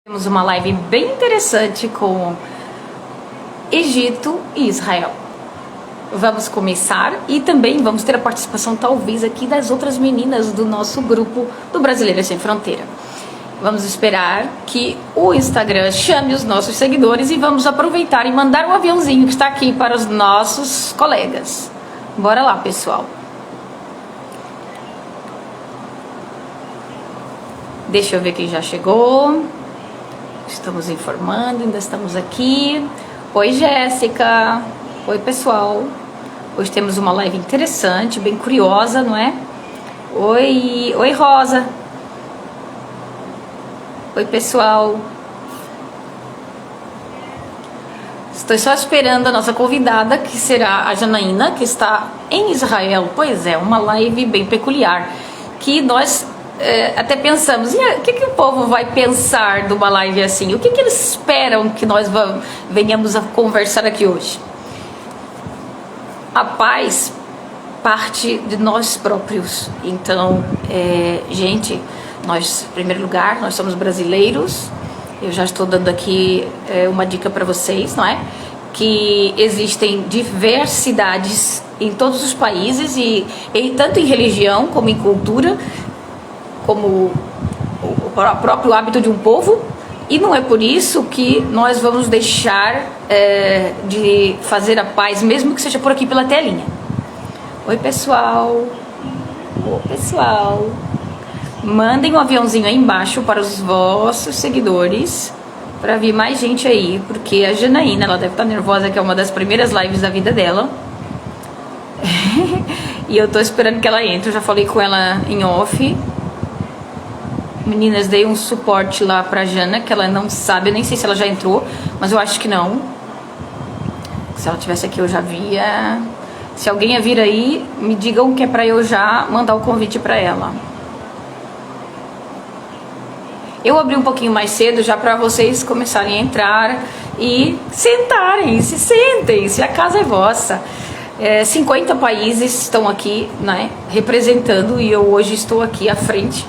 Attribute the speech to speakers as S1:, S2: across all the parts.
S1: Temos uma live bem interessante com Egito e Israel. Vamos começar e também vamos ter a participação talvez aqui das outras meninas do nosso grupo do Brasileiras Sem Fronteira. Vamos esperar que o Instagram chame os nossos seguidores e vamos aproveitar e mandar um aviãozinho que está aqui para os nossos colegas. Bora lá, pessoal. Deixa eu ver quem já chegou. Estamos informando, ainda estamos aqui. Oi, Jéssica. Oi, pessoal. Hoje temos uma live interessante, bem curiosa, não é? Oi, Rosa. Oi, pessoal. Estou só esperando a nossa convidada, que será a Janaína, que está em Israel. Pois é, uma live bem peculiar, que nós até pensamos, e o que o povo vai pensar de uma live assim? O que eles esperam que nós venhamos a conversar aqui hoje? A paz parte de nós próprios. Então, gente, nós, em primeiro lugar, nós somos brasileiros. Eu já estou dando aqui uma dica para vocês, não é? Que existem diversidades em todos os países, e tanto em religião como em cultura, como o próprio hábito de um povo, e não é por isso que nós vamos deixar de fazer a paz, mesmo que seja por aqui pela telinha. Oi, pessoal. Oi, pessoal. Mandem um aviãozinho aí embaixo para os vossos seguidores, para vir mais gente aí, porque a Janaína, ela deve estar nervosa, que é uma das primeiras lives da vida dela. E eu tô esperando que ela entre. Eu já falei com ela em off. Meninas, dei um suporte lá pra Jana, que ela não sabe, eu nem sei se ela já entrou, mas eu acho que não. Se ela tivesse aqui eu já via. Se alguém ia vir aí, me digam que é pra eu já mandar o convite pra ela. Eu abri um pouquinho mais cedo já pra vocês começarem a entrar e sentarem, se sentem, se a casa é vossa. 50 países estão aqui, né, representando, e eu hoje estou aqui à frente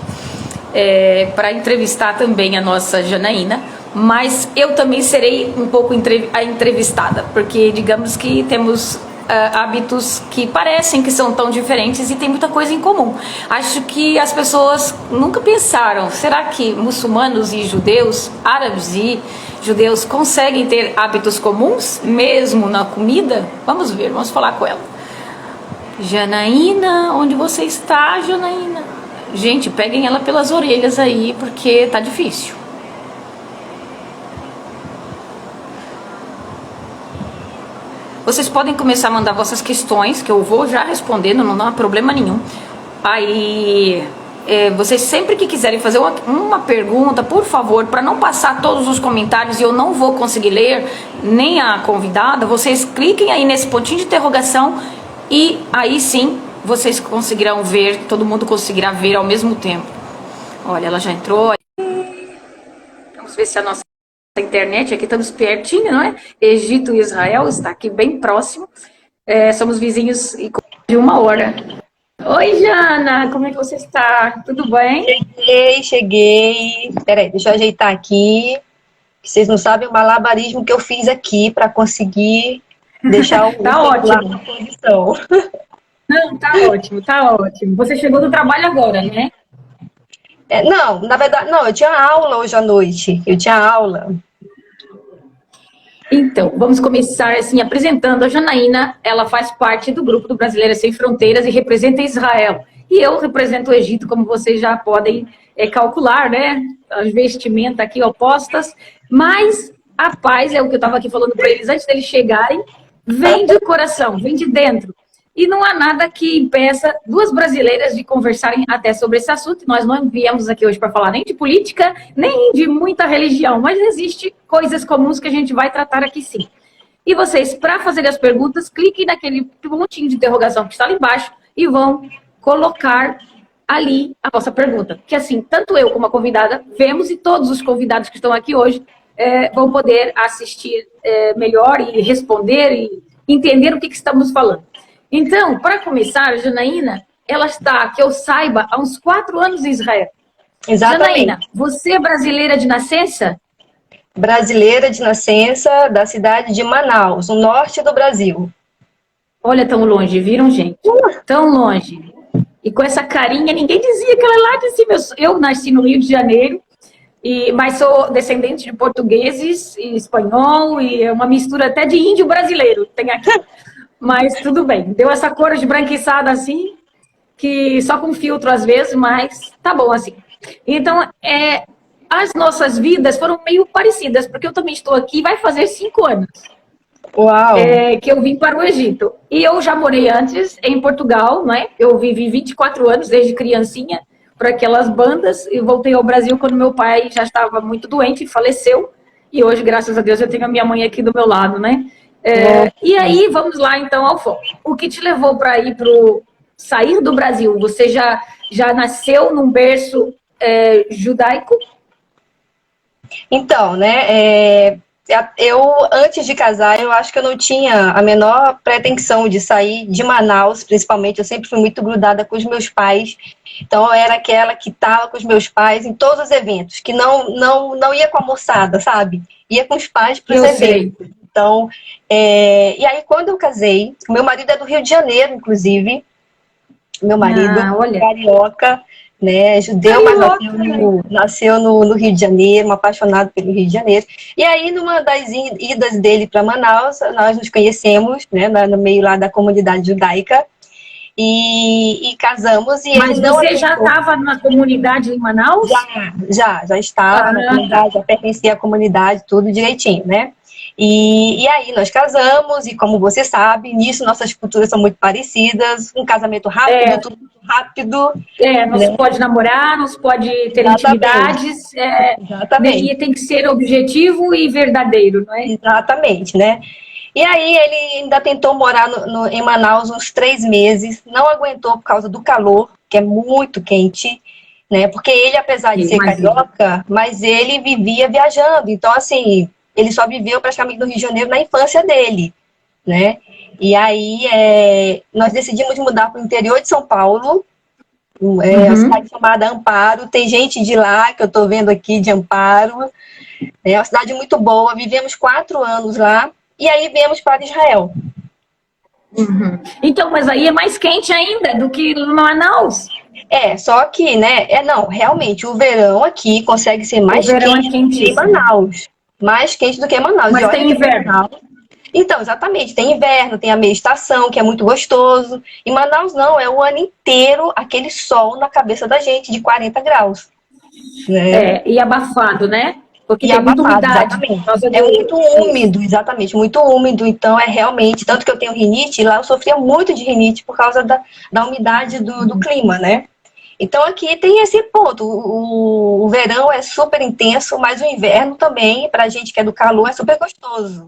S1: para entrevistar também a nossa Janaína, mas eu também serei um pouco a entrevistada, porque digamos que temos hábitos que parecem que são tão diferentes e tem muita coisa em comum. Acho que as pessoas nunca pensaram, será que muçulmanos e judeus, árabes e judeus conseguem ter hábitos comuns, mesmo na comida? Vamos ver, vamos falar com ela. Janaína, onde você está, Janaína? Gente, peguem ela pelas orelhas aí, porque tá difícil. Vocês podem começar a mandar vossas questões, que eu vou já respondendo, não há problema nenhum. Aí, vocês sempre que quiserem fazer uma pergunta, por favor, para não passar todos os comentários e eu não vou conseguir ler, nem a convidada, vocês cliquem aí nesse pontinho de interrogação e aí sim vocês conseguirão ver, todo mundo conseguirá ver ao mesmo tempo. Olha, ela já entrou. Vamos ver se a nossa internet, aqui estamos pertinho, não é? Egito e Israel está aqui bem próximo. Somos vizinhos de 1 hora. Oi, Jana, como é que você está? Tudo bem?
S2: Cheguei. Peraí, deixa eu ajeitar aqui. Vocês não sabem o malabarismo que eu fiz aqui para conseguir deixar o
S1: tá ótimo
S2: na posição.
S1: Não, tá ótimo, tá ótimo. Você chegou do trabalho agora, né?
S2: Não, na verdade, não, eu tinha aula hoje à noite. Eu tinha aula.
S1: Então, vamos começar assim, apresentando a Janaína. Ela faz parte do grupo do Brasileiras Sem Fronteiras e representa Israel. E eu represento o Egito, como vocês já podem calcular, né? As vestimentas aqui opostas. Mas a paz, é o que eu estava aqui falando para eles antes deles chegarem, vem do coração, vem de dentro. E não há nada que impeça duas brasileiras de conversarem até sobre esse assunto. Nós não viemos aqui hoje para falar nem de política, nem de muita religião, mas existe coisas comuns que a gente vai tratar aqui sim. E vocês, para fazer as perguntas, cliquem naquele pontinho de interrogação que está ali embaixo e vão colocar ali a vossa pergunta. Porque assim, tanto eu como a convidada vemos, e todos os convidados que estão aqui hoje vão poder assistir melhor e responder e entender o que estamos falando. Então, para começar, a Janaína, ela está, que eu saiba, há uns 4 anos em Israel.
S2: Exatamente.
S1: Janaína, você é brasileira de nascença?
S2: brasileira de nascença da cidade de Manaus, no norte do Brasil.
S1: Olha, tão longe, viram, gente? Tão longe. E com essa carinha, ninguém dizia que ela é lá de cima. Eu nasci no Rio de Janeiro, mas sou descendente de portugueses e espanhol, e é uma mistura até de índio brasileiro tem aqui. Mas tudo bem. Deu essa cor esbranquiçada assim, que só com filtro às vezes, mas tá bom assim. Então, as nossas vidas foram meio parecidas, porque eu também estou aqui, vai fazer 5 anos.
S2: Uau!
S1: Que eu vim para o Egito. E eu já morei antes em Portugal, né? Eu vivi 24 anos, desde criancinha, para aquelas bandas, e voltei ao Brasil quando meu pai já estava muito doente e faleceu. E hoje, graças a Deus, eu tenho a minha mãe aqui do meu lado, né? E aí, vamos lá então ao foco. O que te levou para ir sair do Brasil? Você já nasceu num berço judaico?
S2: Então, né, eu, antes de casar, eu acho que eu não tinha a menor pretensão de sair de Manaus, principalmente. Eu sempre fui muito grudada com os meus pais. Então, eu era aquela que estava com os meus pais em todos os eventos, que não ia com a moçada, sabe? Ia com os pais para os eventos. Então, e aí, quando eu casei, o meu marido é do Rio de Janeiro, inclusive. Meu marido, carioca, né, judeu, mas nasceu no Rio de Janeiro, um apaixonado pelo Rio de Janeiro. E aí, numa das idas dele para Manaus, nós nos conhecemos, né, no meio lá da comunidade judaica, e casamos. E
S1: mas
S2: ele não
S1: você já estava na comunidade em Manaus?
S2: Já estava na comunidade, já pertencia à comunidade, tudo direitinho, né? E aí nós casamos, e como você sabe, nisso nossas culturas são muito parecidas, um casamento rápido, tudo muito rápido.
S1: Não se pode namorar, não se pode ter intimidades,
S2: Exatamente.
S1: E tem que ser objetivo e verdadeiro, não é?
S2: Exatamente, né? E aí ele ainda tentou morar em Manaus uns 3 meses, não aguentou por causa do calor, que é muito quente, né? Porque ele, apesar de ser carioca, mas ele vivia viajando, então assim, ele só viveu praticamente no Rio de Janeiro na infância dele, né? E aí nós decidimos mudar para o interior de São Paulo, uma cidade chamada Amparo. Tem gente de lá que eu estou vendo aqui de Amparo. É uma cidade muito boa. Vivemos 4 anos lá e aí viemos para Israel.
S1: Então, mas aí é mais quente ainda do que Manaus.
S2: Só que, né? Não, realmente o verão aqui consegue ser mais quente do que Manaus. Mais quente do que Manaus.
S1: Mas tem inverno.
S2: Então, exatamente, tem inverno, tem a meia estação, que é muito gostoso. E Manaus não, é o ano inteiro aquele sol na cabeça da gente, de 40 graus. Né?
S1: E abafado, né? Porque tem muita umidade.
S2: É muito úmido, exatamente, muito úmido. Então, realmente, tanto que eu tenho rinite, lá eu sofria muito de rinite por causa da umidade do clima, né? Então, aqui tem esse ponto. O verão é super intenso, mas o inverno também, pra gente que é do calor, é super gostoso.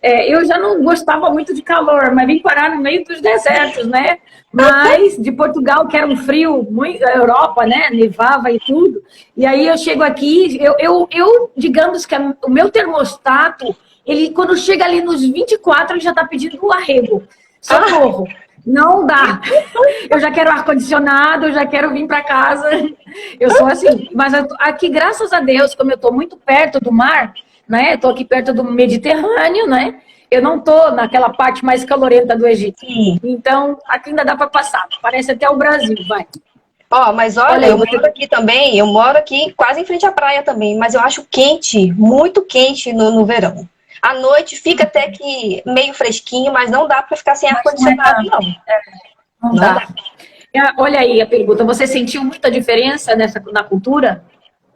S1: Eu já não gostava muito de calor, mas vim parar no meio dos desertos, né? Mas de Portugal, que era um frio, muito, a Europa, né? Nevava e tudo. E aí eu chego aqui, eu digamos que o meu termostato, ele quando chega ali nos 24, ele já tá pedindo o arrego. Socorro! Não dá. Eu já quero ar-condicionado, eu já quero vir para casa. Eu sou assim. Mas aqui, graças a Deus, como eu estou muito perto do mar, né? Estou aqui perto do Mediterrâneo, né? Eu não estou naquela parte mais calorenta do Egito. Então, aqui ainda dá para passar. Parece até o Brasil, vai.
S2: Mas olha, eu moro aqui também, eu moro aqui quase em frente à praia também, mas eu acho quente, muito quente no verão. À noite fica até que meio fresquinho, mas não dá para ficar sem ar-condicionado, não.
S1: Não dá. Olha aí a pergunta. Você sentiu muita diferença na cultura?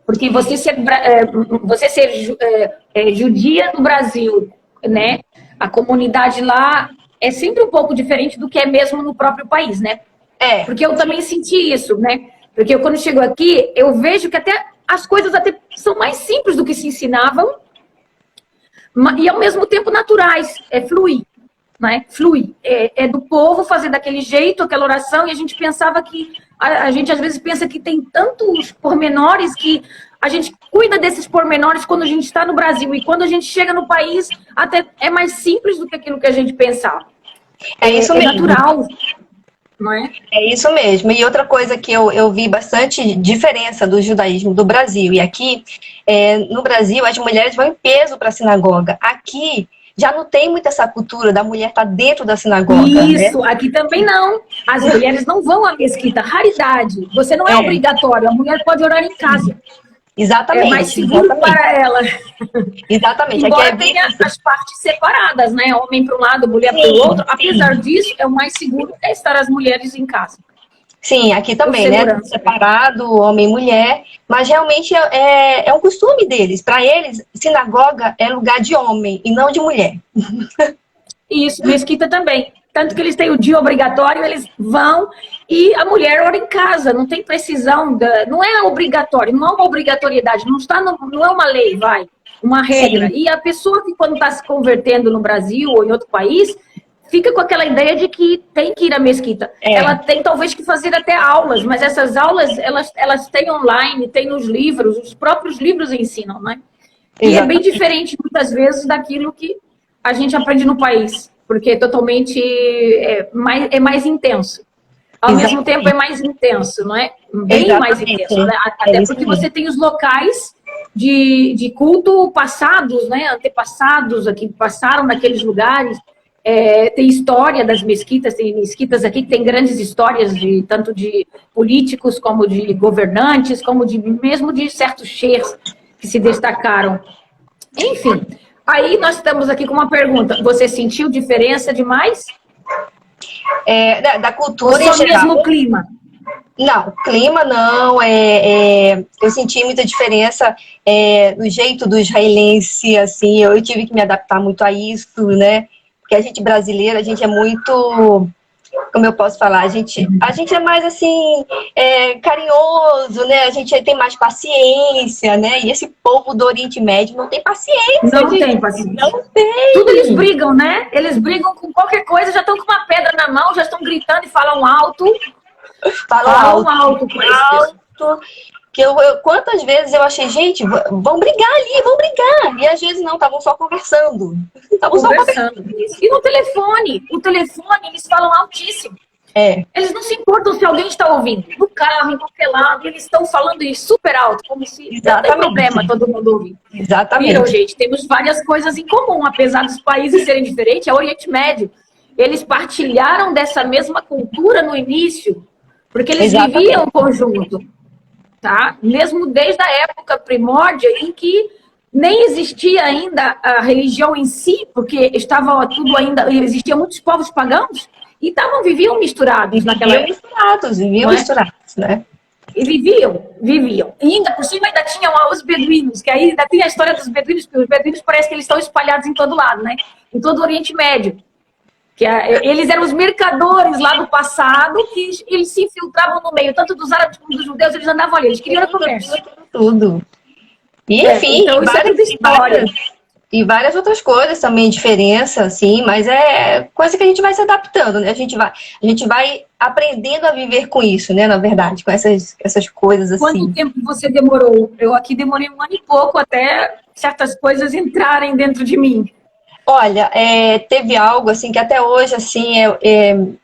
S1: Porque você ser judia no Brasil, né? A comunidade lá é sempre um pouco diferente do que é mesmo no próprio país, né? Porque eu também senti isso, né? Porque quando chego aqui, eu vejo que até as coisas até são mais simples do que se ensinavam, e ao mesmo tempo naturais, flui, né? Flui. É do povo fazer daquele jeito, aquela oração, e a gente pensava que, a gente às vezes pensa que tem tantos pormenores que a gente cuida desses pormenores quando a gente está no Brasil, e quando a gente chega no país, até é mais simples do que aquilo que a gente pensava.
S2: É isso mesmo.
S1: Natural. não é?
S2: É isso mesmo. E outra coisa que eu vi bastante diferença do judaísmo do Brasil e aqui, no Brasil as mulheres vão em peso para a sinagoga. Aqui já não tem muito essa cultura da mulher estar dentro da sinagoga, né?
S1: Isso, aqui também não. As mulheres não vão à mesquita, raridade. Você não é
S2: É,
S1: obrigatório, a mulher pode orar em casa. É mais
S2: exatamente,
S1: seguro
S2: exatamente.
S1: para ela.
S2: Exatamente. Aqui é
S1: Embora
S2: bem
S1: tenha as partes separadas, né? Homem para um lado, mulher para o
S2: sim,
S1: outro. Apesar
S2: sim.
S1: disso, é o mais seguro é estar as mulheres em casa.
S2: Sim, aqui
S1: Por
S2: também, né? Tudo
S1: segurança.
S2: separado, homem e mulher, mas realmente é um costume deles. Para eles, sinagoga é lugar de homem e não de mulher.
S1: E isso, mesquita também. Tanto que eles têm o dia obrigatório, eles vão e a mulher ora em casa, não tem precisão, não é obrigatório, não é uma obrigatoriedade, não, está não é uma lei, vai, uma regra.
S2: Sim,
S1: E a pessoa que quando está se convertendo no Brasil ou em outro país, fica com aquela ideia de que tem que ir à mesquita. Ela
S2: é,
S1: tem talvez que fazer até aulas, mas essas aulas, elas têm online, tem nos livros, os próprios livros ensinam, né? E é bem
S2: exatamente.
S1: diferente, muitas vezes, daquilo que a gente aprende no país, porque é totalmente mais intenso. Ao mesmo tempo é
S2: Exatamente.
S1: mais intenso, não é? Bem mais intenso,
S2: Exatamente.
S1: né?
S2: É
S1: Até
S2: isso
S1: porque
S2: mesmo.
S1: você tem os locais de culto passados, né? Antepassados aqui passaram naqueles lugares. Tem história das mesquitas, tem mesquitas aqui que tem grandes histórias de tanto de políticos como de governantes, como de mesmo de certos cheikhs que se destacaram. Enfim, aí nós estamos aqui com uma pergunta. Você sentiu diferença demais?
S2: Da
S1: Ou
S2: cultura em
S1: só
S2: geral.
S1: mesmo o clima?
S2: Não, clima não. Eu senti muita diferença no jeito do israelense, assim. Eu tive que me adaptar muito a isso, né? Porque a gente brasileira, a gente é muito, como eu posso falar, a gente é mais assim, carinhoso, né? A gente tem mais paciência, né? E esse povo do Oriente Médio não tem paciência,
S1: Não
S2: gente.
S1: tem paciência.
S2: Não
S1: Tudo eles
S2: tem.
S1: brigam, né? Eles brigam com qualquer coisa, já estão com uma pedra na mão, já estão gritando e falam alto.
S2: Falam
S1: Falam
S2: alto,
S1: alto com esse pessoal.
S2: alto. Que quantas vezes eu achei, gente, vão brigar ali, vão brigar. E às vezes não, estavam só conversando. Estavam só conversando.
S1: Conversando. E no telefone? O telefone, eles falam altíssimo.
S2: É,
S1: Eles não se importam se alguém está ouvindo. No carro, em qualquer lado, eles estão falando isso super alto, como se não tem problema
S2: exatamente.
S1: todo mundo ouvir. Viram,
S2: Exatamente.
S1: gente? Temos várias coisas em comum, apesar dos países serem diferentes. É o Oriente Médio. Eles partilharam dessa mesma cultura no início, porque eles viviam
S2: Exatamente.
S1: em conjunto, tá? Mesmo desde a época primórdia, em que nem existia ainda a religião em si, porque estava tudo ainda, existiam muitos povos pagãos e viviam misturados naquela época,
S2: Viviam
S1: não é?
S2: misturados, né?
S1: E viviam. E ainda por cima ainda tinham os beduínos, que aí ainda tem a história dos beduínos, porque os beduínos parece que eles estão espalhados em todo lado, né? Em todo o Oriente Médio. Eles eram os mercadores lá do passado, que eles se infiltravam no meio, tanto dos árabes como dos judeus, eles andavam ali, eles queriam comércio.
S2: Tudo. E, enfim,
S1: Então isso é muita história.
S2: várias outras coisas também, diferença, assim, mas é coisa que a gente vai se adaptando, né? A gente vai aprendendo a viver com isso, né? Na verdade, com essas coisas
S1: Quanto
S2: assim.
S1: tempo você demorou? Eu aqui demorei 1 ano e pouco até certas coisas entrarem dentro de mim.
S2: Olha, teve algo assim que até hoje assim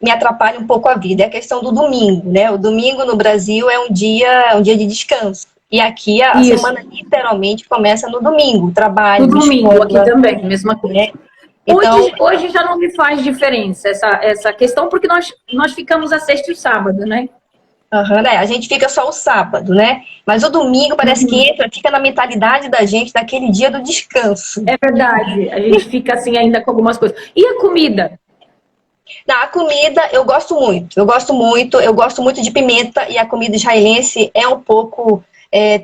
S2: me atrapalha um pouco a vida. É a questão do domingo, né? O domingo no Brasil é um dia de descanso. E aqui a
S1: Isso,
S2: semana literalmente começa no domingo,
S1: no
S2: trabalho,
S1: domingo, aqui
S2: escola,
S1: também, mesma coisa.
S2: né? Então,
S1: Hoje já não me faz diferença essa questão, porque nós ficamos a sexta e o sábado, né?
S2: né? A gente fica só o sábado, né? Mas o domingo parece que fica na mentalidade da gente daquele dia do descanso.
S1: É verdade, a gente fica assim ainda com algumas coisas. E a comida?
S2: Na comida eu gosto muito, eu gosto muito de pimenta e a comida israelense é um pouco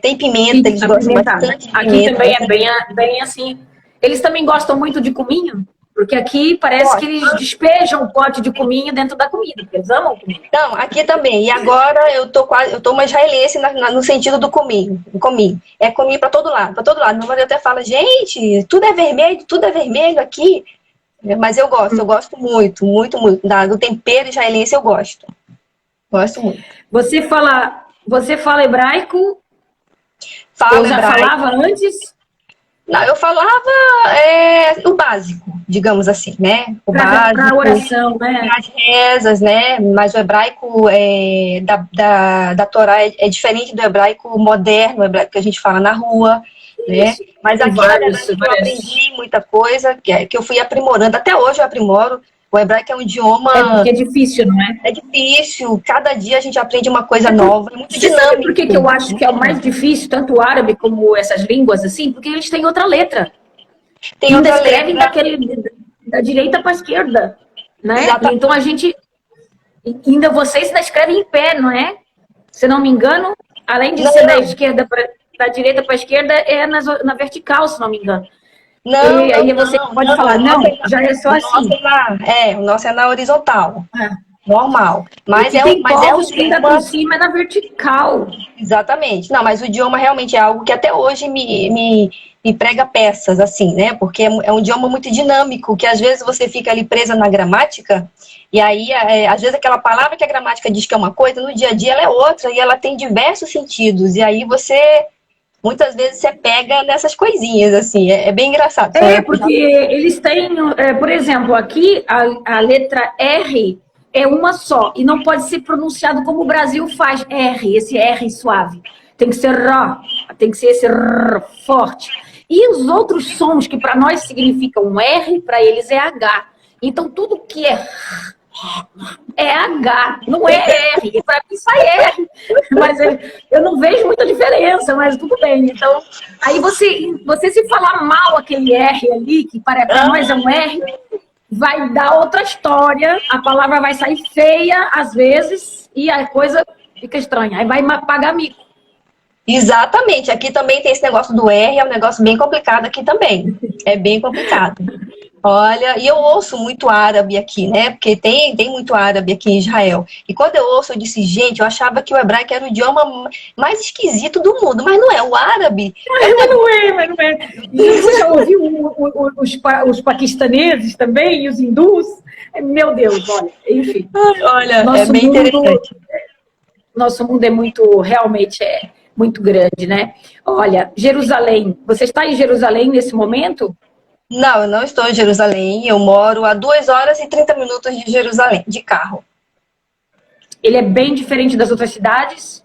S2: tem pimenta, eles gostam
S1: Apimentada.
S2: bastante de
S1: Aqui
S2: pimenta.
S1: também é bem assim. Eles também gostam muito de cominho, porque aqui parece que eles despejam um pote de cominho dentro da comida, porque eles amam cominho.
S2: Não, aqui também. E agora eu tô uma israelense no sentido do cominho. O cominho. É cominho para todo lado, para todo lado. Meu marido até fala, gente, tudo é vermelho aqui. Mas eu gosto muito, muito, muito. Do tempero israelense eu gosto. Gosto muito.
S1: Você fala hebraico?
S2: Falo
S1: Eu já
S2: hebraico.
S1: falava antes?
S2: Não, eu falava o básico, digamos assim, né? O
S1: Para
S2: básico,
S1: oração, né?
S2: as rezas, né? Mas o hebraico da Torá é diferente do hebraico moderno, o hebraico que a gente fala na rua, né?
S1: Isso.
S2: Mas
S1: Tem
S2: aqui, na verdade, eu
S1: vários.
S2: aprendi muita coisa que eu fui aprimorando. Até hoje eu aprimoro. O hebraico é um
S1: É
S2: idioma
S1: porque é difícil, não é?
S2: difícil. Cada dia a gente aprende uma coisa
S1: É por...
S2: nova. É muito
S1: Você sabe por que que eu
S2: dinâmico.
S1: acho que é
S2: Muito
S1: o mais
S2: dinâmico.
S1: difícil, tanto o árabe como essas línguas assim? Porque eles têm outra letra.
S2: Tem
S1: Ainda
S2: outra
S1: escrevem
S2: letra.
S1: da direita para a esquerda, né? E então
S2: Exatamente.
S1: a gente, ainda vocês ainda escrevem em pé, não é? Se não me engano, além de ser da
S2: Não,
S1: esquerda da direita para a esquerda, é na vertical, se não me engano.
S2: não,
S1: E
S2: não,
S1: aí você
S2: não,
S1: pode
S2: não.
S1: falar, não, já é só assim.
S2: O nosso é na horizontal,
S1: É.
S2: normal.
S1: Porque tem
S2: Mas é um
S1: povos que ainda por
S2: idioma,
S1: cima é na vertical.
S2: exatamente. Não, mas o idioma realmente é algo que até hoje me prega peças, assim, né? Porque é um idioma muito dinâmico, que às vezes você fica ali presa na gramática, e aí, às vezes, aquela palavra que a gramática diz que é uma coisa, no dia a dia ela é outra, e ela tem diversos sentidos. E aí muitas vezes, você pega nessas coisinhas, assim. É bem engraçado.
S1: É, porque eles têm, por exemplo, aqui a letra R é uma só e não pode ser pronunciado como o Brasil faz R, esse R suave. Tem que ser R, tem que ser esse R forte. E os outros sons que para nós significam R, para eles é H. Então tudo que é H, não é R. Para mim sai R, mas eu não vejo muita diferença, mas tudo bem. Então, aí você se falar mal aquele R ali, que para nós é um R, vai dar outra história, a palavra vai sair feia às vezes e a coisa fica estranha. Aí vai pagar mico.
S2: Exatamente. Aqui também tem esse negócio do R, é um negócio bem complicado aqui também. É bem complicado. Olha, e eu ouço muito árabe aqui, né? Porque tem muito árabe aqui em Israel. E quando eu ouço, eu disse, gente, eu achava que o hebraico era o idioma mais esquisito do mundo, mas não é. O árabe é um
S1: Mas
S2: negócio.
S1: não é, mas não é. E você já ouviu os paquistaneses também, e os hindus? Meu Deus, olha, enfim.
S2: Olha, é
S1: Nosso
S2: bem
S1: mundo,
S2: interessante.
S1: nosso mundo é muito, realmente é muito grande, né? Olha, Jerusalém, você está em Jerusalém nesse momento?
S2: Não, eu não estou em Jerusalém. Eu moro a 2 horas e 30 minutos de Jerusalém, de carro.
S1: Ele é bem diferente das outras cidades?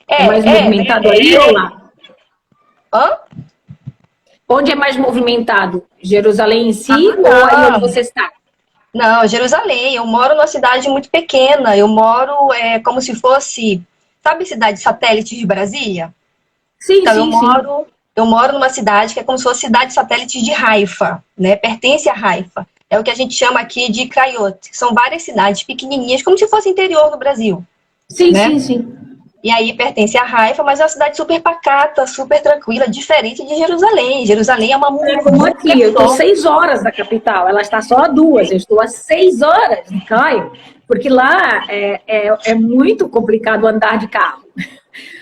S1: É mais
S2: É.
S1: movimentado aí ou lá?
S2: Hã?
S1: Onde é mais movimentado? Jerusalém em
S2: Ah,
S1: si ou aí onde
S2: não.
S1: você está?
S2: Não, Jerusalém. Eu moro numa cidade muito pequena. Eu moro como se fosse, sabe, cidade satélite de Brasília?
S1: Sim,
S2: Então,
S1: sim, sim.
S2: eu moro numa cidade que é como se fosse cidade satélite de Haifa, né? Pertence a Haifa. É o que a gente chama aqui de Craiot. São várias cidades pequenininhas, como se fosse interior no Brasil,
S1: Sim,
S2: né?
S1: sim, sim.
S2: E aí pertence a Haifa, mas é uma cidade super pacata, super tranquila, diferente de Jerusalém. Jerusalém é uma
S1: É como
S2: muvuca
S1: aqui, eu estou
S2: só.
S1: 6 horas da capital, ela está só a 2, eu estou a 6 horas de Cairo, porque lá é muito complicado andar de carro.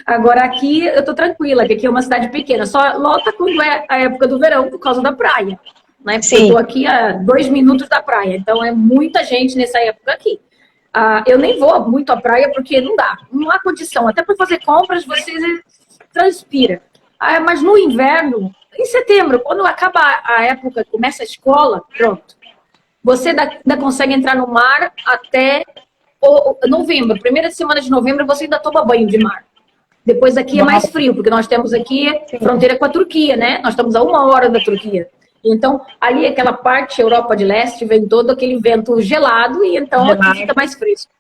S1: Agora aqui eu estou tranquila, que aqui é uma cidade pequena, só lota quando é a época do verão por causa da praia, né? Porque eu
S2: Sim,
S1: estou aqui a 2 minutos da praia, então é muita gente nessa época aqui. Eu nem vou muito à praia porque não dá, não há condição. Até para fazer compras você transpira. Mas no inverno, em setembro, quando acaba a época, começa a escola, pronto. Você ainda consegue entrar no mar até novembro. Primeira semana de novembro você ainda toma banho de mar. Depois aqui é mais frio, porque nós temos aqui
S2: sim.
S1: fronteira com a Turquia, né? Nós estamos a 1 hora da Turquia. Então, ali aquela parte, Europa de Leste, vem todo aquele vento gelado e então aqui fica mais fresco.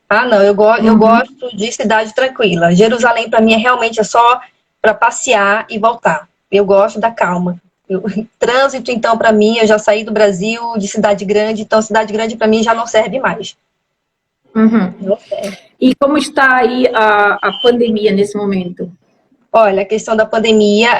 S2: Ah, não, eu
S1: Uhum.
S2: gosto de cidade tranquila. Jerusalém, para mim, realmente é só para passear e voltar. Eu gosto da calma. Trânsito, então, para mim, eu já saí do Brasil, de cidade grande, então cidade grande para mim já não serve mais.
S1: Uhum.
S2: Não serve.
S1: E como está aí a pandemia nesse momento?
S2: Olha, a questão da pandemia,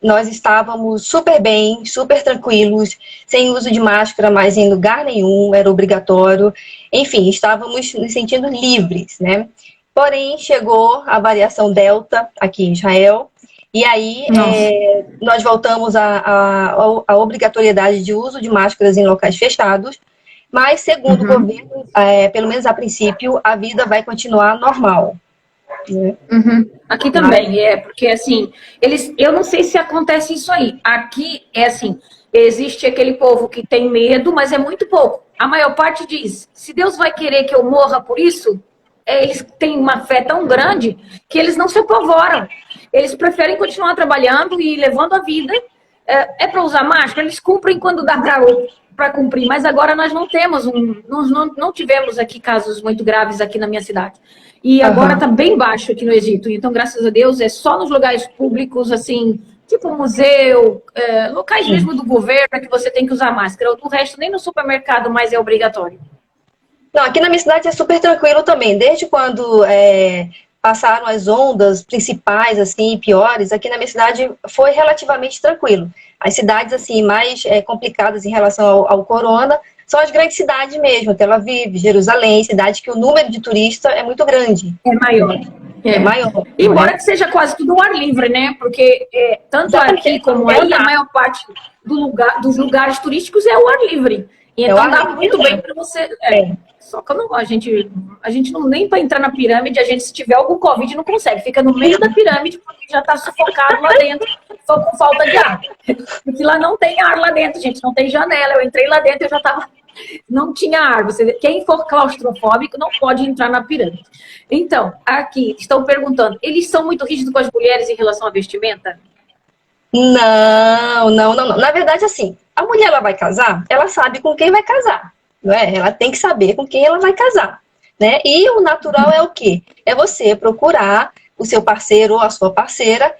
S2: nós estávamos super bem, super tranquilos, sem uso de máscara mais em lugar nenhum, era obrigatório. Enfim, estávamos nos sentindo livres, né? Porém, chegou a variação Delta aqui em Israel, e aí
S1: Nossa.
S2: nós voltamos à obrigatoriedade de uso de máscaras em locais fechados, mas, segundo o
S1: Uhum.
S2: governo, pelo menos a princípio, a vida vai continuar normal. né?
S1: Uhum. Aqui também, porque assim, eu não sei se acontece isso aí. Aqui é assim, existe aquele povo que tem medo, mas é muito pouco. A maior parte diz, se Deus vai querer que eu morra por isso, eles têm uma fé tão grande que eles não se apavoram. Eles preferem continuar trabalhando e levando a vida. Para usar máscara, eles cumprem quando dá para cumprir, mas agora nós não temos nós não tivemos aqui casos muito graves aqui na minha cidade. E agora está bem baixo aqui no Egito. Então, graças a Deus, é só nos lugares públicos, assim, tipo museu, locais mesmo do governo, que você tem que usar máscara. O resto, nem no supermercado mais é obrigatório.
S2: Não, aqui na minha cidade é super tranquilo também. Desde quando passaram as ondas principais, assim, piores, aqui na minha cidade foi relativamente tranquilo. As cidades, assim, mais complicadas em relação ao corona são as grandes cidades mesmo, Tel Aviv, Jerusalém, cidades que o número de turistas é muito grande.
S1: É maior.
S2: É maior.
S1: Embora que seja quase tudo ao ar livre, né? Porque tanto aqui como aí, a maior parte dos lugares turísticos é ao ar livre. E então dá muito bem para você. Só que a gente não, nem para entrar na pirâmide, a gente, se tiver algum Covid, não consegue. Fica no meio da pirâmide, porque já está sufocado lá dentro, só com falta de ar. Porque lá não tem ar lá dentro, gente, não tem janela. Eu entrei lá dentro, eu já estava. Não tinha ar. Quem for claustrofóbico não pode entrar na pirâmide. Então, aqui, estão perguntando, eles são muito rígidos com as mulheres em relação à vestimenta?
S2: Não. Na verdade, assim, a mulher, ela vai casar, ela sabe com quem vai casar, não é? Ela tem que saber com quem ela vai casar, né? E o natural é o quê? É você procurar o seu parceiro ou a sua parceira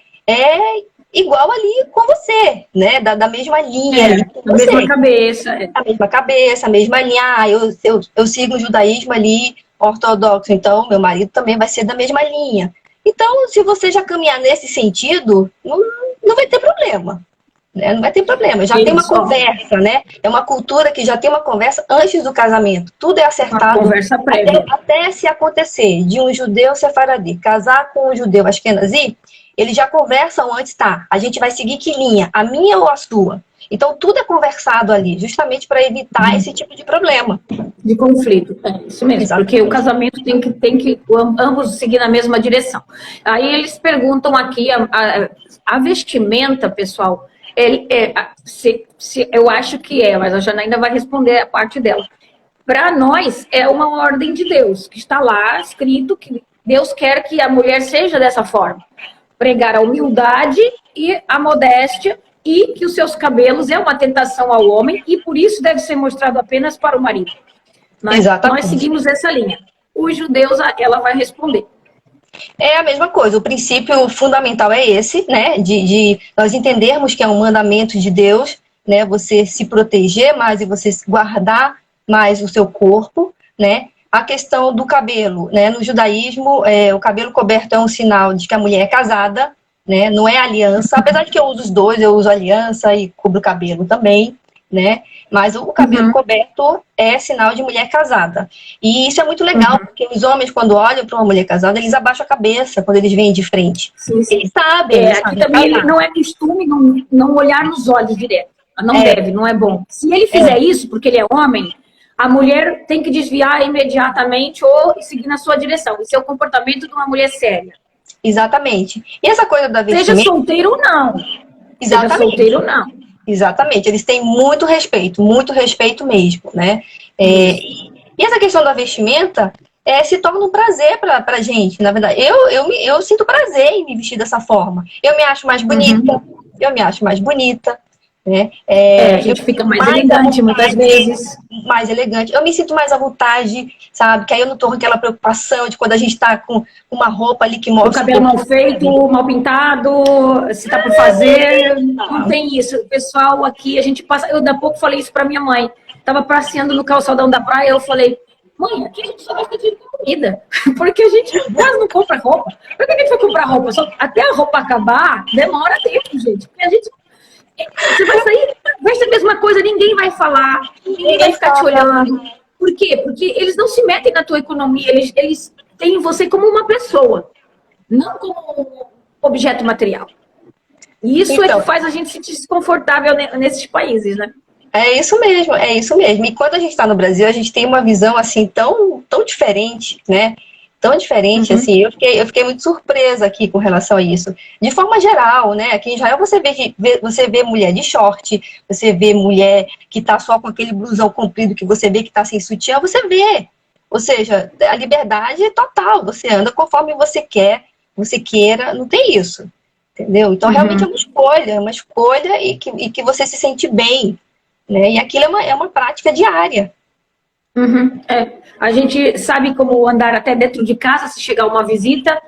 S2: igual ali com você, né? Da mesma linha ali com você.
S1: Mesma cabeça.
S2: A mesma cabeça, a mesma linha. Eu sigo o judaísmo ali ortodoxo, então meu marido também vai ser da mesma linha. Então, se você já caminhar nesse sentido, não vai ter problema. Né? Não vai ter problema. Já tem uma conversa, né? É uma cultura que já tem uma conversa antes do casamento. Tudo é acertado.
S1: Uma conversa prévia.
S2: Até se acontecer de um judeu sefaradi casar com um judeu ashkenazi, eles já conversam antes, tá? A gente vai seguir que linha? A minha ou a sua? Então, tudo é conversado ali, justamente para evitar esse tipo de problema.
S1: De conflito, isso mesmo. Exatamente. Porque o casamento tem que ambos seguir na mesma direção. Aí eles perguntam aqui, a vestimenta, pessoal, eu acho que mas a Janaína vai responder a parte dela. Para nós, é uma ordem de Deus, que está lá escrito que Deus quer que a mulher seja dessa forma. Pregar a humildade e a modéstia, e que os seus cabelos é uma tentação ao homem, e por isso deve ser mostrado apenas para o marido. Nós seguimos essa linha. Os judeus, ela vai responder.
S2: É a mesma coisa, o princípio fundamental é esse, né, de nós entendermos que é um mandamento de Deus, né, você se proteger mais e você guardar mais o seu corpo, né. A questão do cabelo, né, no judaísmo, o cabelo coberto é um sinal de que a mulher é casada, né, não é aliança, apesar de que eu uso os dois, eu uso aliança e cubro o cabelo também, né, mas o cabelo coberto é sinal de mulher casada. E isso é muito legal, porque os homens, quando olham para uma mulher casada, eles abaixam a cabeça quando eles vêm de frente.
S1: Sim.
S2: Eles sabem.
S1: Aqui também não é costume não olhar nos olhos direto. Não deve, não é bom. Se ele fizer isso, porque ele é homem, a mulher tem que desviar imediatamente ou seguir na sua direção. Isso é o comportamento de uma mulher séria.
S2: Exatamente. E essa coisa da vestimenta...
S1: Seja solteiro ou não.
S2: Exatamente.
S1: Seja solteiro ou não.
S2: Exatamente. Eles têm muito respeito mesmo, né? E essa questão da vestimenta se torna um prazer pra gente, na verdade. Eu sinto prazer em me vestir dessa forma. Eu me acho mais bonita. Né?
S1: A gente fica mais elegante muitas vezes.
S2: Mais elegante. Eu me sinto mais à vontade, sabe? Que aí eu não tô com aquela preocupação de quando a gente tá com uma roupa ali que mostra...
S1: O cabelo mal feito, mal pintado, se tá por fazer. Não tem isso. O pessoal aqui, a gente passa... Eu, da pouco, falei isso pra minha mãe. Tava passeando no calçadão da praia, eu falei... Mãe, aqui a gente só gasta dinheiro com comida. Porque a gente quase não compra roupa. Por que a gente vai comprar roupa? Até a roupa acabar, demora tempo, gente. Porque a gente... Você vai sair, vai ser a mesma coisa, ninguém vai falar, ninguém vai ficar te olhando. Por quê? Porque eles não se metem na tua economia, eles têm você como uma pessoa, não como objeto material. E isso é que faz a gente se sentir desconfortável nesses países, né?
S2: É isso mesmo. E quando a gente está no Brasil, a gente tem uma visão assim tão diferente, né? tão diferente, assim, eu fiquei muito surpresa aqui com relação a isso. De forma geral, né, aqui em Israel você vê mulher de short, você vê mulher que tá só com aquele blusão comprido, que você vê que tá sem sutiã, você vê. Ou seja, a liberdade é total, você anda conforme você quer, você queira, não tem isso, entendeu? Então, realmente é uma escolha e que você se sente bem, né? E aquilo é uma prática diária.
S3: A gente sabe como andar até dentro de casa se chegar uma visita,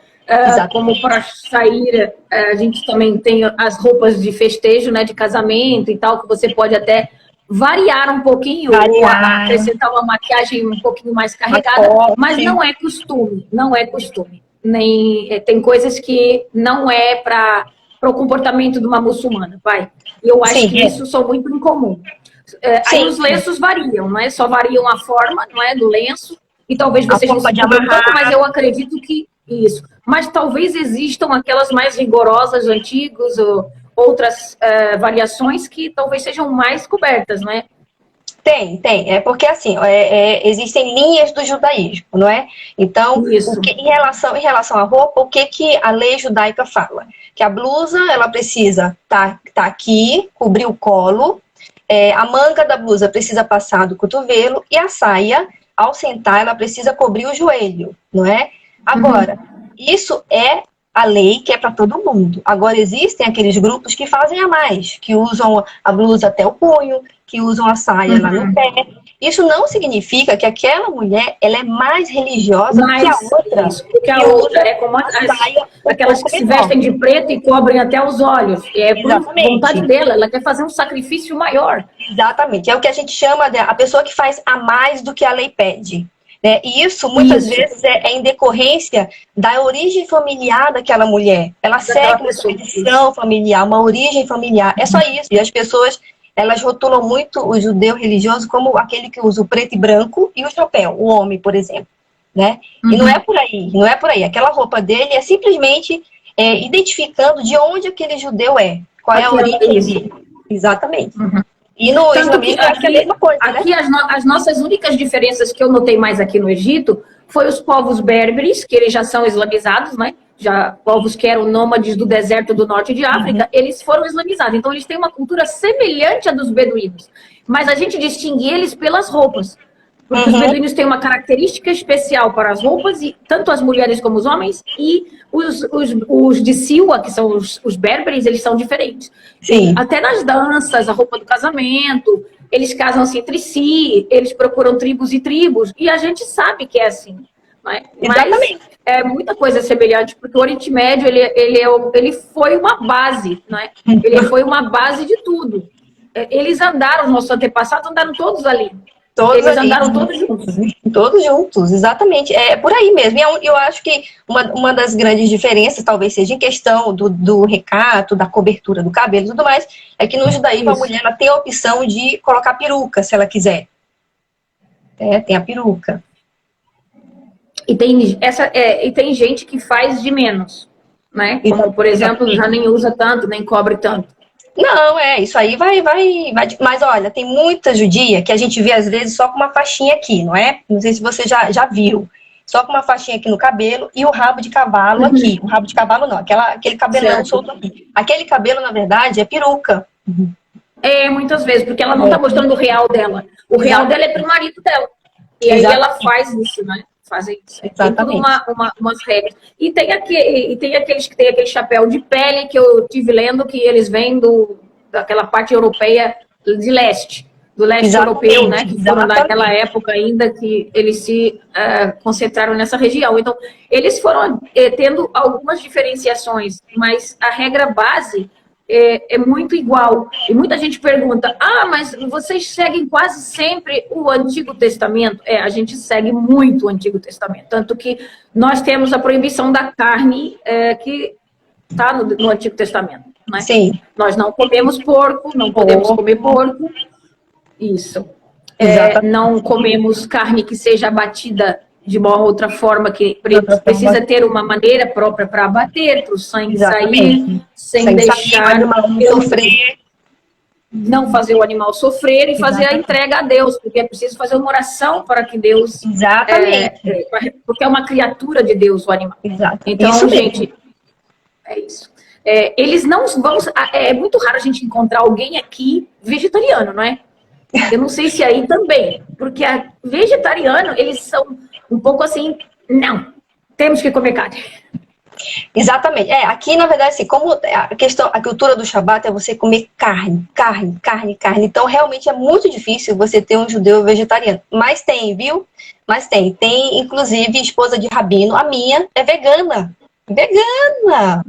S3: como para sair, a gente também tem as roupas de festejo, né, de casamento e tal, que você pode até variar um pouquinho, acrescentar uma maquiagem um pouquinho mais carregada, mas não é costume, não é costume. Nem, tem coisas que não é para o comportamento de uma muçulmana, vai. E eu acho que isso são muito incomum. Aí os lenços variam, não é? Só variam a forma, não é, do lenço, e talvez vocês não se um pouco, mas eu acredito que isso. Mas talvez existam aquelas mais rigorosas, antigas, ou outras variações que talvez sejam mais cobertas, não é?
S2: Tem. É porque, assim, existem linhas do judaísmo, não é? Então, em relação à roupa, o que a lei judaica fala? Que a blusa, ela precisa tá aqui, cobrir o colo, a manga da blusa precisa passar do cotovelo, e a saia, ao sentar, ela precisa cobrir o joelho, não é? Agora, isso é a lei que é para todo mundo. Agora, existem aqueles grupos que fazem a mais, que usam a blusa até o punho, que usam a saia lá no pé. Isso não significa que aquela mulher ela é mais religiosa que a outra.
S3: Porque a outra é como aquelas que se vestem de preto e cobrem até os olhos. É por vontade dela, ela quer fazer um sacrifício maior.
S2: Exatamente. É o que a gente chama de a pessoa que faz a mais do que a lei pede. Né? E isso, muitas vezes, é em decorrência da origem familiar daquela mulher. Ela segue uma tradição familiar, uma origem familiar. É só isso. E as pessoas, elas rotulam muito o judeu religioso como aquele que usa o preto e branco e o chapéu, o homem, por exemplo. Né? E não é por aí, não é por aí. Aquela roupa dele é simplesmente identificando de onde aquele judeu é. Qual é a origem dele. Exatamente. E no islamismo acho que é a mesma coisa,
S3: aqui,
S2: né?
S3: as nossas únicas diferenças que eu notei mais aqui no Egito foi os povos berberes, que eles já são islamizados, né? Já povos que eram nômades do deserto do norte de África, eles foram islamizados. Então, eles têm uma cultura semelhante à dos beduínos. Mas a gente distingue eles pelas roupas. Porque os beduínos têm uma característica especial para as roupas, e tanto as mulheres como os homens, e os de Siwa, que são os berberes, eles são diferentes.
S2: Sim.
S3: Até nas danças, a roupa do casamento, eles casam-se entre si, eles procuram tribos e tribos, e a gente sabe que é assim. Não é?
S2: Exatamente.
S3: Mas é muita coisa semelhante, porque o Oriente Médio ele foi uma base, não é? Ele foi uma base de tudo. Eles andaram, os nossos antepassados andaram todos ali. Eles andaram todos juntos.
S2: Todos juntos, exatamente. É por aí mesmo. E eu acho que uma das grandes diferenças, talvez seja em questão do recato, da cobertura do cabelo e tudo mais, é que no judaísmo a mulher ela tem a opção de colocar peruca, se ela quiser. Tem a peruca.
S3: E tem gente que faz de menos, né? Como, por exemplo, já nem usa tanto, nem cobre tanto.
S2: Não, isso aí vai. Mas olha, tem muita judia que a gente vê às vezes só com uma faixinha aqui, não é? Não sei se você já viu. Só com uma faixinha aqui no cabelo e o rabo de cavalo aqui. O rabo de cavalo não, aquele cabelão solto aqui. Aquele cabelo, na verdade, é peruca.
S3: Muitas vezes, porque ela não está mostrando o real dela. O real dela é pro marido dela. E aí ela faz isso, né? Fazem isso. Tem tudo umas regras. E tem aqueles que tem aquele chapéu de pele que eu tive lendo que eles vêm daquela parte europeia de leste, do leste europeu, né? Que foram naquela época ainda que eles se concentraram nessa região. Então, eles foram tendo algumas diferenciações, mas a regra base é muito igual. E muita gente pergunta, mas vocês seguem quase sempre o Antigo Testamento? A gente segue muito o Antigo Testamento. Tanto que nós temos a proibição da carne que está no Antigo Testamento. Né?
S2: Sim.
S3: Nós não comemos porco, não podemos comer porco. Isso. Não comemos carne que seja abatida de uma outra forma, que precisa ter uma maneira própria para abater, para o sangue sair, sem deixar
S2: sofrer.
S3: não fazer o animal sofrer e fazer a entrega a Deus, porque é preciso fazer uma oração para que Deus...
S2: Exatamente.
S3: Porque é uma criatura de Deus o animal.
S2: Exato.
S3: Então,
S2: Isso
S3: gente,
S2: mesmo.
S3: é isso. Eles não vão... É muito raro a gente encontrar alguém aqui vegetariano, não é? Eu não sei se aí também, porque vegetariano, eles são um pouco assim, não, temos que comer carne.
S2: Exatamente. Aqui, na verdade, assim, como a cultura do Shabat é você comer carne, carne, carne, carne. Então, realmente é muito difícil você ter um judeu vegetariano. Mas tem, viu? Mas tem. Tem, inclusive, esposa de rabino. A minha é vegana. Vegana!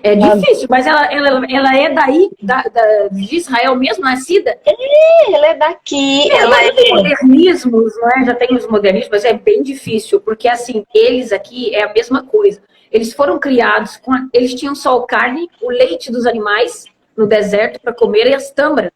S3: É difícil, mas ela é daí, de Israel mesmo, nascida?
S2: Ela é daqui. Ela
S3: já tem modernismos, não é? Já tem os modernismos, mas é bem difícil, porque assim, eles aqui é a mesma coisa. Eles foram criados, eles tinham só a carne, o leite dos animais no deserto para comer e as tâmaras.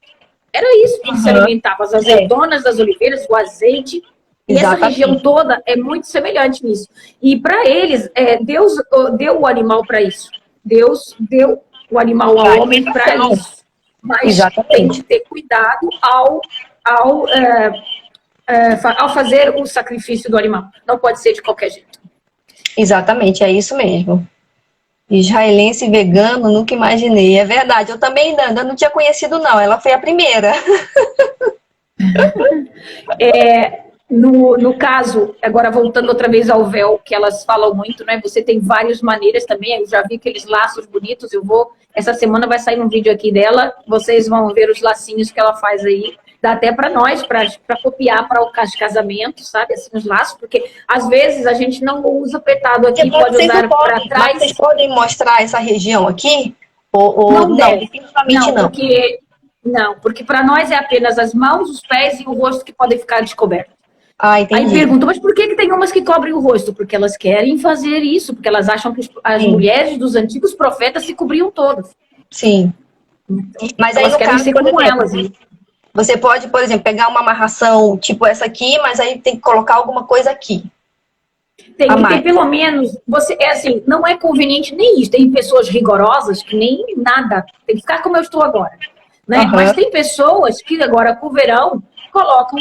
S3: Era isso que eles se alimentavam, as azeitonas das oliveiras, o azeite. E essa região toda é muito semelhante nisso. E para eles, Deus deu o animal para isso. Deus deu o animal ao homem para isso. Mas tem que ter cuidado ao fazer o sacrifício do animal. Não pode ser de qualquer jeito.
S2: Exatamente, é isso mesmo. Israelense vegano, nunca imaginei. É verdade, eu também ainda não tinha conhecido, não. Ela foi a primeira.
S3: No caso, agora voltando outra vez ao véu, que elas falam muito, né? Você tem várias maneiras também. Eu já vi aqueles laços bonitos. Essa semana vai sair um vídeo aqui dela. Vocês vão ver os lacinhos que ela faz aí. Dá até para nós, para copiar para o casamento, sabe? Assim, os laços, porque às vezes a gente não usa apertado aqui, pode usar para trás.
S2: Vocês podem mostrar essa região aqui?
S3: Não, definitivamente não. Porque para nós é apenas as mãos, os pés e o rosto que podem ficar descobertos.
S2: Entendi.
S3: Aí perguntam, mas por que tem umas que cobrem o rosto? Porque elas querem fazer isso, porque elas acham que as mulheres dos antigos profetas se cobriam todas.
S2: Sim. Mas aí,
S3: elas querem ser como elas.
S2: Você pode, por exemplo, pegar uma amarração tipo essa aqui, mas aí tem que colocar alguma coisa aqui.
S3: Tem que ter pelo menos, não é conveniente nem isso. Tem pessoas rigorosas que nem nada, tem que ficar como eu estou agora. Né? Mas tem pessoas que agora com o verão colocam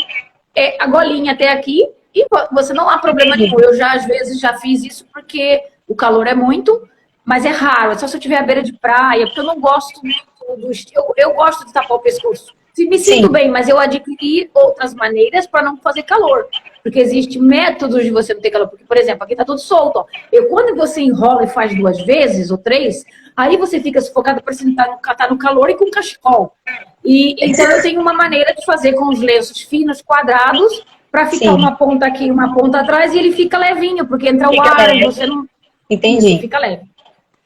S3: a golinha até aqui e você não há problema nenhum. Eu às vezes já fiz isso porque o calor é muito, mas é raro. É só se eu estiver à beira de praia, porque eu não gosto muito do estilo. Eu gosto de tapar o pescoço. Me sinto bem, mas eu adquiri outras maneiras para não fazer calor. Porque existem métodos de você não ter calor. Porque, por exemplo, aqui está tudo solto. Ó. Quando você enrola e faz 2 vezes ou 3, aí você fica sufocado parecendo estar no calor e com cachecol. Então eu tenho uma maneira de fazer com os lenços finos, quadrados, para ficar uma ponta aqui e uma ponta atrás, e ele fica levinho, porque entra o ar e você não...
S2: Entendi.
S3: Isso, fica leve.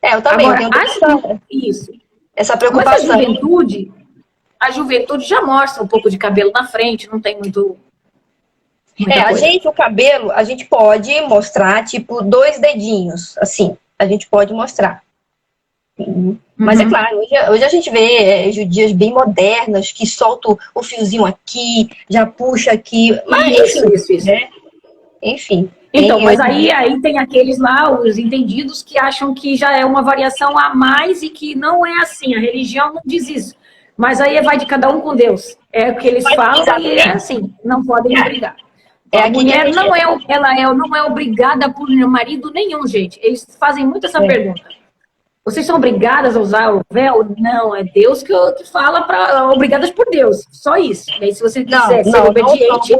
S2: Eu também
S3: tenho
S2: isso. Essa preocupação.
S3: Mas a juventude já mostra um pouco de cabelo na frente, não tem muito...
S2: o cabelo, a gente pode mostrar, tipo, 2 dedinhos, assim, a gente pode mostrar. Mas é claro, hoje a gente vê judias bem modernas, que soltam o fiozinho aqui, já puxa aqui, mas
S3: isso.
S2: Né? Enfim.
S3: Então, mas aí tem aqueles lá, os entendidos, que acham que já é uma variação a mais e que não é assim, a religião não diz isso. Mas aí vai de cada um com Deus. É o que eles falam e é assim, não podem obrigar. A mulher não é obrigada por marido nenhum, gente. Eles fazem muito essa pergunta. Vocês são obrigadas a usar o véu? Não, é Deus que fala obrigadas por Deus. Só isso. E aí, se você quiser ser obediente...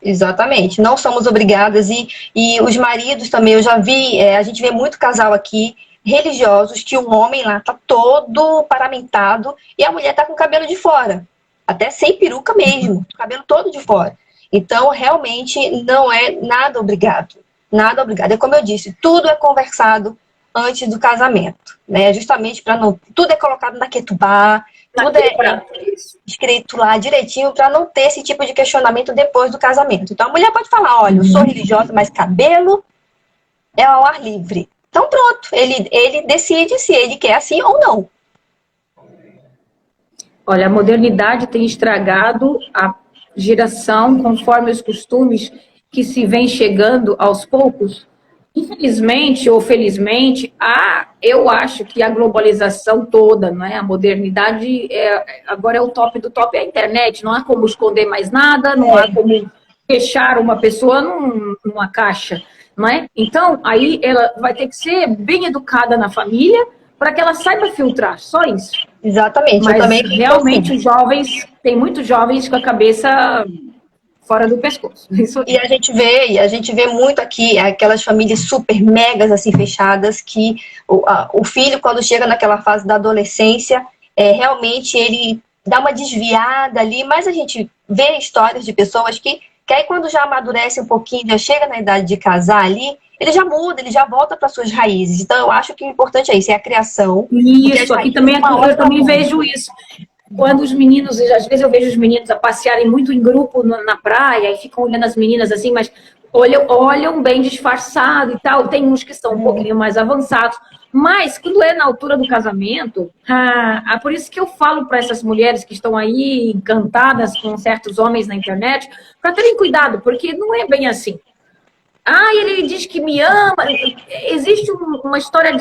S2: Exatamente, não somos obrigadas. E os maridos também, eu já vi, a gente vê muito casal aqui, religiosos, que o homem lá tá todo paramentado e a mulher tá com o cabelo de fora. Até sem peruca mesmo, o cabelo todo de fora. Então, realmente, não é nada obrigado. Nada obrigado. É como eu disse, tudo é conversado antes do casamento, né? Justamente para não... Tudo é colocado na ketubá, tudo é escrito lá direitinho para não ter esse tipo de questionamento depois do casamento. Então, a mulher pode falar, olha, eu sou religiosa, mas cabelo é ao ar livre. Então, pronto. Ele decide se ele quer assim ou não.
S3: Olha, a modernidade tem estragado a geração conforme os costumes que se vem chegando aos poucos. Infelizmente ou felizmente, eu acho que a globalização toda, né, a modernidade, agora é o top do top, é a internet. Não há como esconder mais nada, não há como fechar uma pessoa numa caixa, não é? Então, aí ela vai ter que ser bem educada na família para que ela saiba filtrar, só isso.
S2: Exatamente, eu
S3: Mas
S2: também
S3: realmente os jovens, tem muitos jovens com a cabeça fora do pescoço. Isso.
S2: E a gente vê muito aqui aquelas famílias super megas assim fechadas que o filho quando chega naquela fase da adolescência, realmente ele dá uma desviada ali, mas a gente vê histórias de pessoas que aí quando já amadurece um pouquinho, já chega na idade de casar ali, ele já muda, ele já volta para suas raízes. Então eu acho que o importante é isso, é a criação.
S3: Isso, aqui também eu também vejo isso. Quando os meninos, às vezes eu vejo os meninos a passearem muito em grupo na praia e ficam olhando as meninas assim, mas olham bem disfarçado e tal. Tem uns que são um pouquinho mais avançados. Mas quando é na altura do casamento, por isso que eu falo para essas mulheres que estão aí encantadas com certos homens na internet, para terem cuidado, porque não é bem assim. Ele diz que me ama. Existe uma história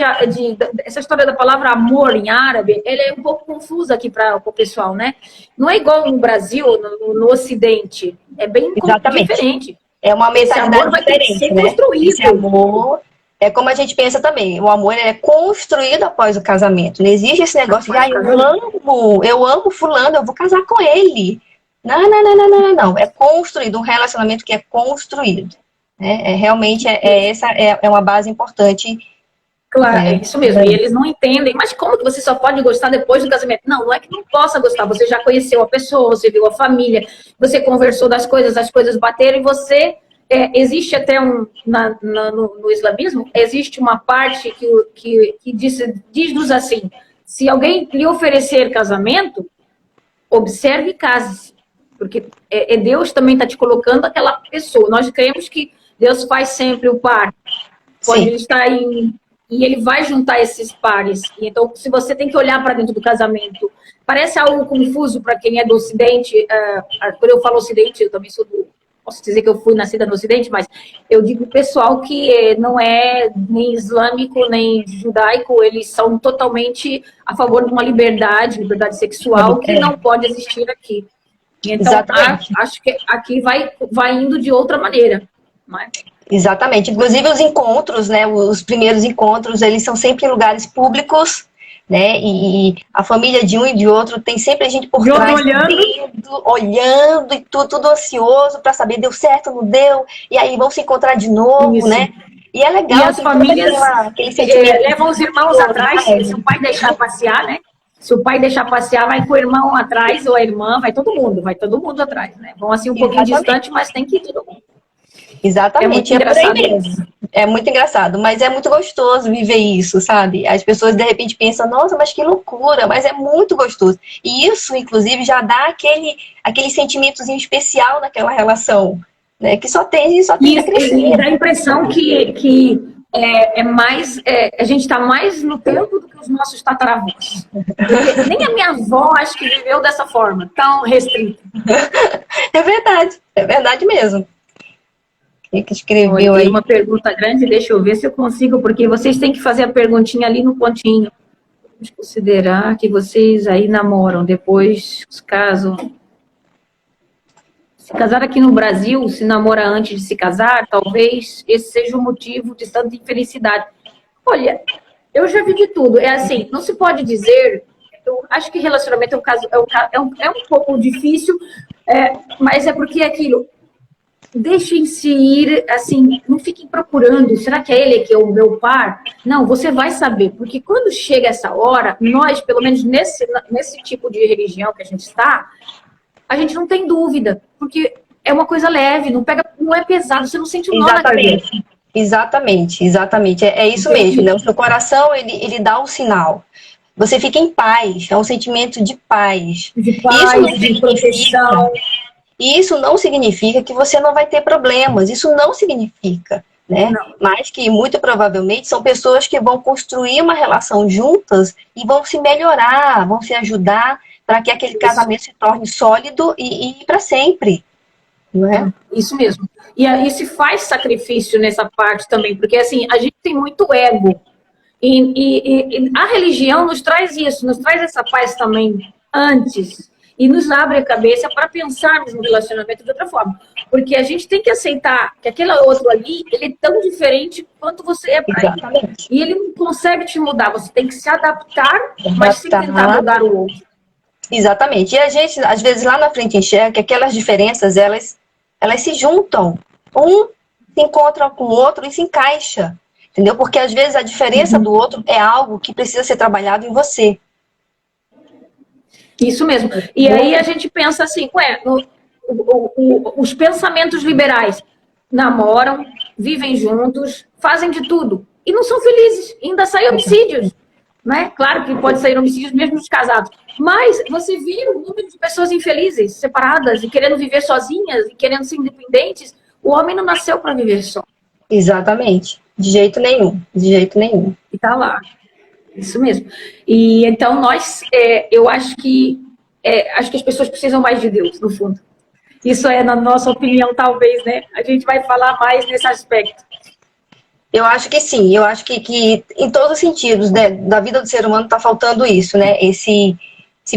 S3: essa história da palavra amor em árabe, ela é um pouco confusa aqui para o pessoal, né? Não é igual no Brasil, no Ocidente. É bem diferente.
S2: É uma mentalidade diferente, né?
S3: Construído.
S2: Esse amor é como a gente pensa também. O amor é construído após o casamento. Não existe esse negócio de eu amo fulano, eu vou casar com ele. Não. É construído, um relacionamento que é construído. Realmente essa é uma base importante.
S3: Claro, é isso mesmo. E eles não entendem. Mas como que você só pode gostar depois do casamento? Não é que não possa gostar. Você já conheceu a pessoa, você viu a família, você conversou das coisas, as coisas bateram e você... existe até no islamismo, existe uma parte que diz-nos assim, se alguém lhe oferecer casamento, observe e case-se. Porque Deus também está te colocando aquela pessoa. Nós cremos que Deus faz sempre o par. Quando ele está e ele vai juntar esses pares. E então, se você tem que olhar para dentro do casamento, parece algo confuso para quem é do Ocidente. Quando eu falo Ocidente, eu também posso dizer que eu fui nascida no Ocidente, mas eu digo pessoal que não é nem islâmico, nem judaico, eles são totalmente a favor de uma liberdade sexual que não pode existir aqui. Então, acho que aqui vai indo de outra maneira. Mas...
S2: Exatamente. Inclusive os encontros, né? Os primeiros encontros, eles são sempre em lugares públicos, né? E a família de um e de outro tem sempre a gente por trás, olhando e tudo ansioso para saber deu certo, não deu, e aí vão se encontrar de novo, isso, né? E é legal.
S3: E as famílias levam os irmãos atrás, se o pai deixar passear, né? Se o pai deixar passear, vai com o irmão atrás, ou a irmã, vai todo mundo atrás, né? Vão assim um pouquinho distante, mas tem que ir todo mundo.
S2: Exatamente, é muito engraçado, mas é muito gostoso viver isso, sabe? As pessoas de repente pensam, nossa, mas que loucura, mas é muito gostoso. E isso, inclusive, já dá aquele sentimentozinho especial naquela relação, né? Que só tem a crescer.
S3: E dá a impressão que a gente está mais no tempo do que os nossos tataravós. Porque nem a minha avó acho que viveu dessa forma, tão restrita.
S2: É verdade mesmo. Que escreveu aí.
S3: Uma pergunta grande, deixa eu ver se eu consigo, porque vocês têm que fazer a perguntinha ali no pontinho. Vamos considerar que vocês aí namoram, depois se casam. Se casar aqui no Brasil, se namora antes de se casar, talvez esse seja o motivo de tanta infelicidade. Olha, eu já vi de tudo. É assim, não se pode dizer... Eu acho que relacionamento é um pouco difícil, mas é porque é aquilo... Deixem-se ir, assim, não fiquem procurando, será que é ele que é o meu par? Não, você vai saber, porque quando chega essa hora, nós, pelo menos nesse tipo de religião que a gente está, a gente não tem dúvida, porque é uma coisa leve, não é pesado, você não sente um nó na cabeça.
S2: Exatamente. É isso mesmo, né? O seu coração, ele dá um sinal. Você fica em paz, é um sentimento de paz.
S3: De proteção.
S2: E isso não significa que você não vai ter problemas, isso não significa, né? Não. Mas que muito provavelmente são pessoas que vão construir uma relação juntas e vão se melhorar, vão se ajudar para que aquele casamento se torne sólido e para sempre. não é?
S3: Isso mesmo. E aí se faz sacrifício nessa parte também, porque assim, a gente tem muito ego. E a religião nos traz isso, nos traz essa paz também antes. E nos abre a cabeça para pensarmos no relacionamento de outra forma. Porque a gente tem que aceitar que aquele outro ali, ele é tão diferente quanto você é para ele.
S2: Exatamente.
S3: E ele não consegue te mudar, você tem que se adaptar, mas sem tentar mudar o outro.
S2: Exatamente. E a gente, às vezes, lá na frente enxerga que aquelas diferenças, elas se juntam. Um se encontra com o outro e se encaixa. Entendeu? Porque, às vezes, a diferença do outro é algo que precisa ser trabalhado em você.
S3: Isso mesmo. E aí a gente pensa assim, os pensamentos liberais namoram, vivem juntos, fazem de tudo. E não são felizes. Ainda saem homicídios. Né? Claro que pode sair homicídios mesmo dos casados. Mas você vê o número de pessoas infelizes, separadas, e querendo viver sozinhas, e querendo ser independentes. O homem não nasceu para viver só.
S2: Exatamente. De jeito nenhum. De jeito nenhum.
S3: E tá lá. Isso mesmo. E então eu acho que as pessoas precisam mais de Deus, no fundo. Isso é, na nossa opinião, talvez, né? A gente vai falar mais nesse aspecto.
S2: Eu acho que sim, eu acho que em todos os sentidos, né, da vida do ser humano está faltando isso, né? Esse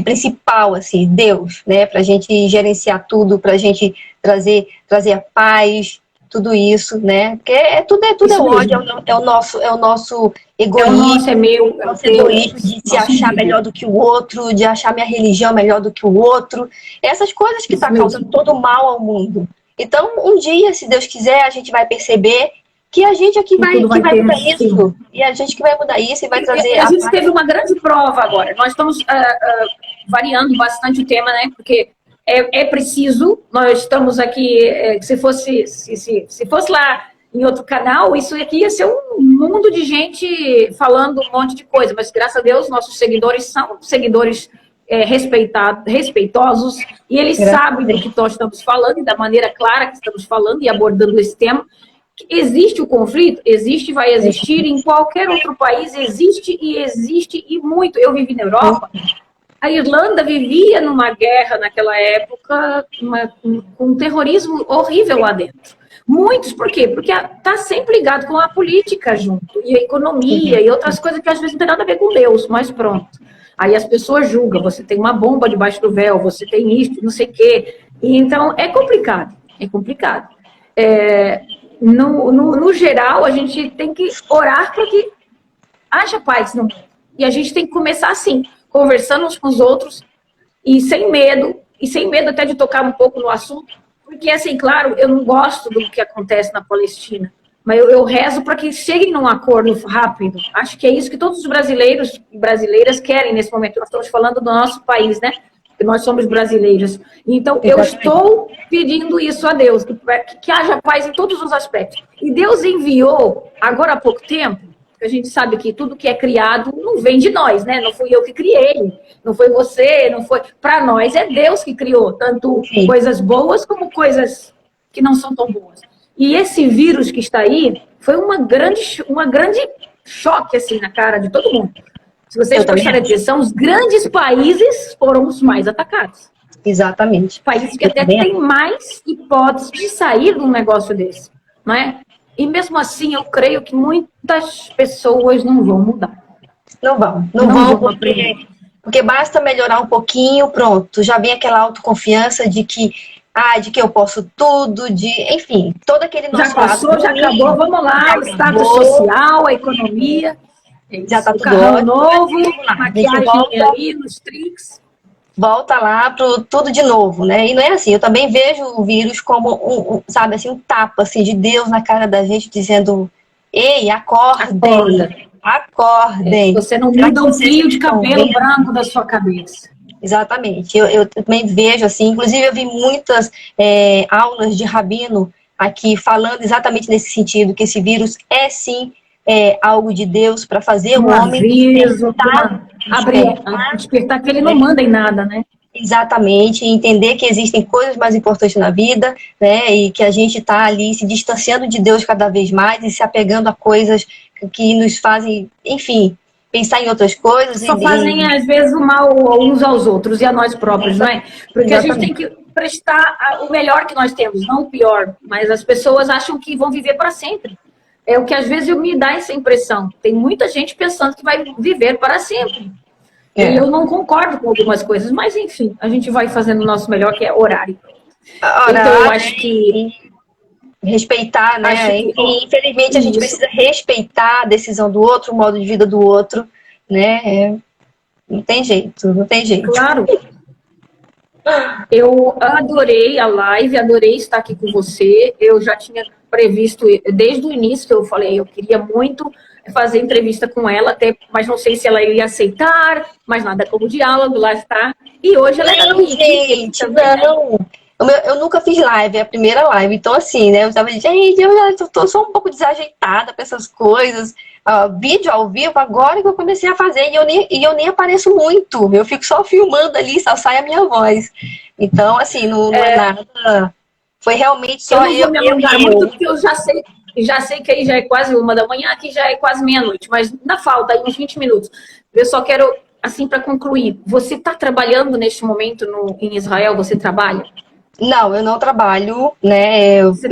S2: principal, assim, Deus, né? Para a gente gerenciar tudo, para a gente trazer a paz, tudo isso, né? Porque tudo é ódio, é o nosso egoísmo,
S3: nosso, é meu,
S2: nosso egoísmo de se achar melhor do que o outro, de achar minha religião melhor do que o outro. Essas coisas que estão causando todo o mal ao mundo. Então, um dia, se Deus quiser, a gente vai perceber que a gente aqui vai mudar isso. E a gente que vai mudar isso e vai trazer...
S3: A gente teve uma grande prova agora. Nós estamos variando bastante o tema, né? Porque é preciso, nós estamos aqui, se fosse lá em outro canal, isso aqui ia ser um mundo de gente falando um monte de coisa, mas graças a Deus nossos seguidores são seguidores respeitosos, e eles sabem do que nós estamos falando e da maneira clara que estamos falando e abordando esse tema. Existe o conflito? Existe e vai existir. Em qualquer outro país existe e muito. Eu vivi na Europa. A Irlanda vivia numa guerra naquela época, com um terrorismo horrível lá dentro. Muitos, por quê? Porque está sempre ligado com a política junto, e a economia, e outras coisas que às vezes não tem nada a ver com Deus, mas pronto. Aí as pessoas julgam, você tem uma bomba debaixo do véu, você tem isso, não sei o quê. E então é complicado, é complicado. No geral, a gente tem que orar para que haja paz no mundo. E a gente tem que começar assim, conversando uns com os outros, e sem medo até de tocar um pouco no assunto, porque, assim, claro, eu não gosto do que acontece na Palestina, mas eu rezo para que cheguem num acordo rápido. Acho que é isso que todos os brasileiros e brasileiras querem nesse momento. Nós estamos falando do nosso país, né? Porque nós somos brasileiros. Então, eu estou pedindo isso a Deus, que haja paz em todos os aspectos. E Deus enviou, agora há pouco tempo, a gente sabe que tudo que é criado não vem de nós, né? Não fui eu que criei, não foi você, não foi... Para nós é Deus que criou, tanto coisas boas como coisas que não são tão boas. E esse vírus que está aí foi uma grande choque, assim, na cara de todo mundo. Se vocês prestarem atenção, os grandes países foram os mais atacados.
S2: Exatamente.
S3: Países que até têm mais hipóteses de sair de um negócio desse, não é? E mesmo assim, eu creio que muitas pessoas não vão mudar.
S2: Não vão porque basta melhorar um pouquinho, pronto. Já vem aquela autoconfiança de que eu posso tudo, enfim, todo aquele nosso
S3: já passou, já acabou, vamos lá, o status social, a economia,
S2: já está tudo
S3: ótimo. Novo, maquiagem ali nos trinks.
S2: Volta lá pro tudo de novo, né? E não é assim, eu também vejo o vírus como sabe, assim, um tapa assim, de Deus na cara da gente, dizendo: ei, acordem.
S3: Você não muda um fio de cabelo branco da sua cabeça.
S2: Exatamente, eu também vejo assim, inclusive eu vi muitas aulas de rabino aqui falando exatamente nesse sentido, que esse vírus é sim algo de Deus para fazer o homem
S3: despertar que ele não manda em nada, né?
S2: Exatamente, entender que existem coisas mais importantes na vida, né, e que a gente está ali se distanciando de Deus cada vez mais e se apegando a coisas que nos fazem, enfim, pensar em outras coisas.
S3: Só fazem, às vezes, o mal uns aos outros e a nós próprios, não é? Porque exatamente. A gente tem que prestar o melhor que nós temos, não o pior. Mas as pessoas acham que vão viver para sempre. É o que às vezes me dá essa impressão. Tem muita gente pensando que vai viver para sempre. E eu não concordo com algumas coisas, mas enfim, a gente vai fazendo o nosso melhor, que é horário. Então, eu acho que...
S2: respeitar, né? E, infelizmente, a gente precisa respeitar a decisão do outro, o modo de vida do outro, né? Não tem jeito, não tem jeito.
S3: Claro. Eu adorei a live, adorei estar aqui com você. Eu já tinha previsto, desde o início, que eu falei, eu queria muito fazer entrevista com ela, até, mas não sei se ela iria aceitar, mas nada como diálogo, lá está. E hoje ela
S2: não,
S3: aqui.
S2: Gente, não. Eu nunca fiz live, é a primeira live. Então, assim, né? Eu tava, gente, eu tô só um pouco desajeitada pra essas coisas. Vídeo ao vivo, agora que eu comecei a fazer, e eu nem apareço muito. Eu fico só filmando ali, só sai a minha voz. Então, assim, não é nada. Foi realmente só
S3: eu. Não vou me alongar muito, porque eu já sei que aí já é quase 1h, aqui já é quase meia-noite, mas ainda falta aí uns 20 minutos. Eu só quero, assim, para concluir, você está trabalhando neste momento em Israel? Você trabalha?
S2: Não, eu não trabalho, né?
S3: Você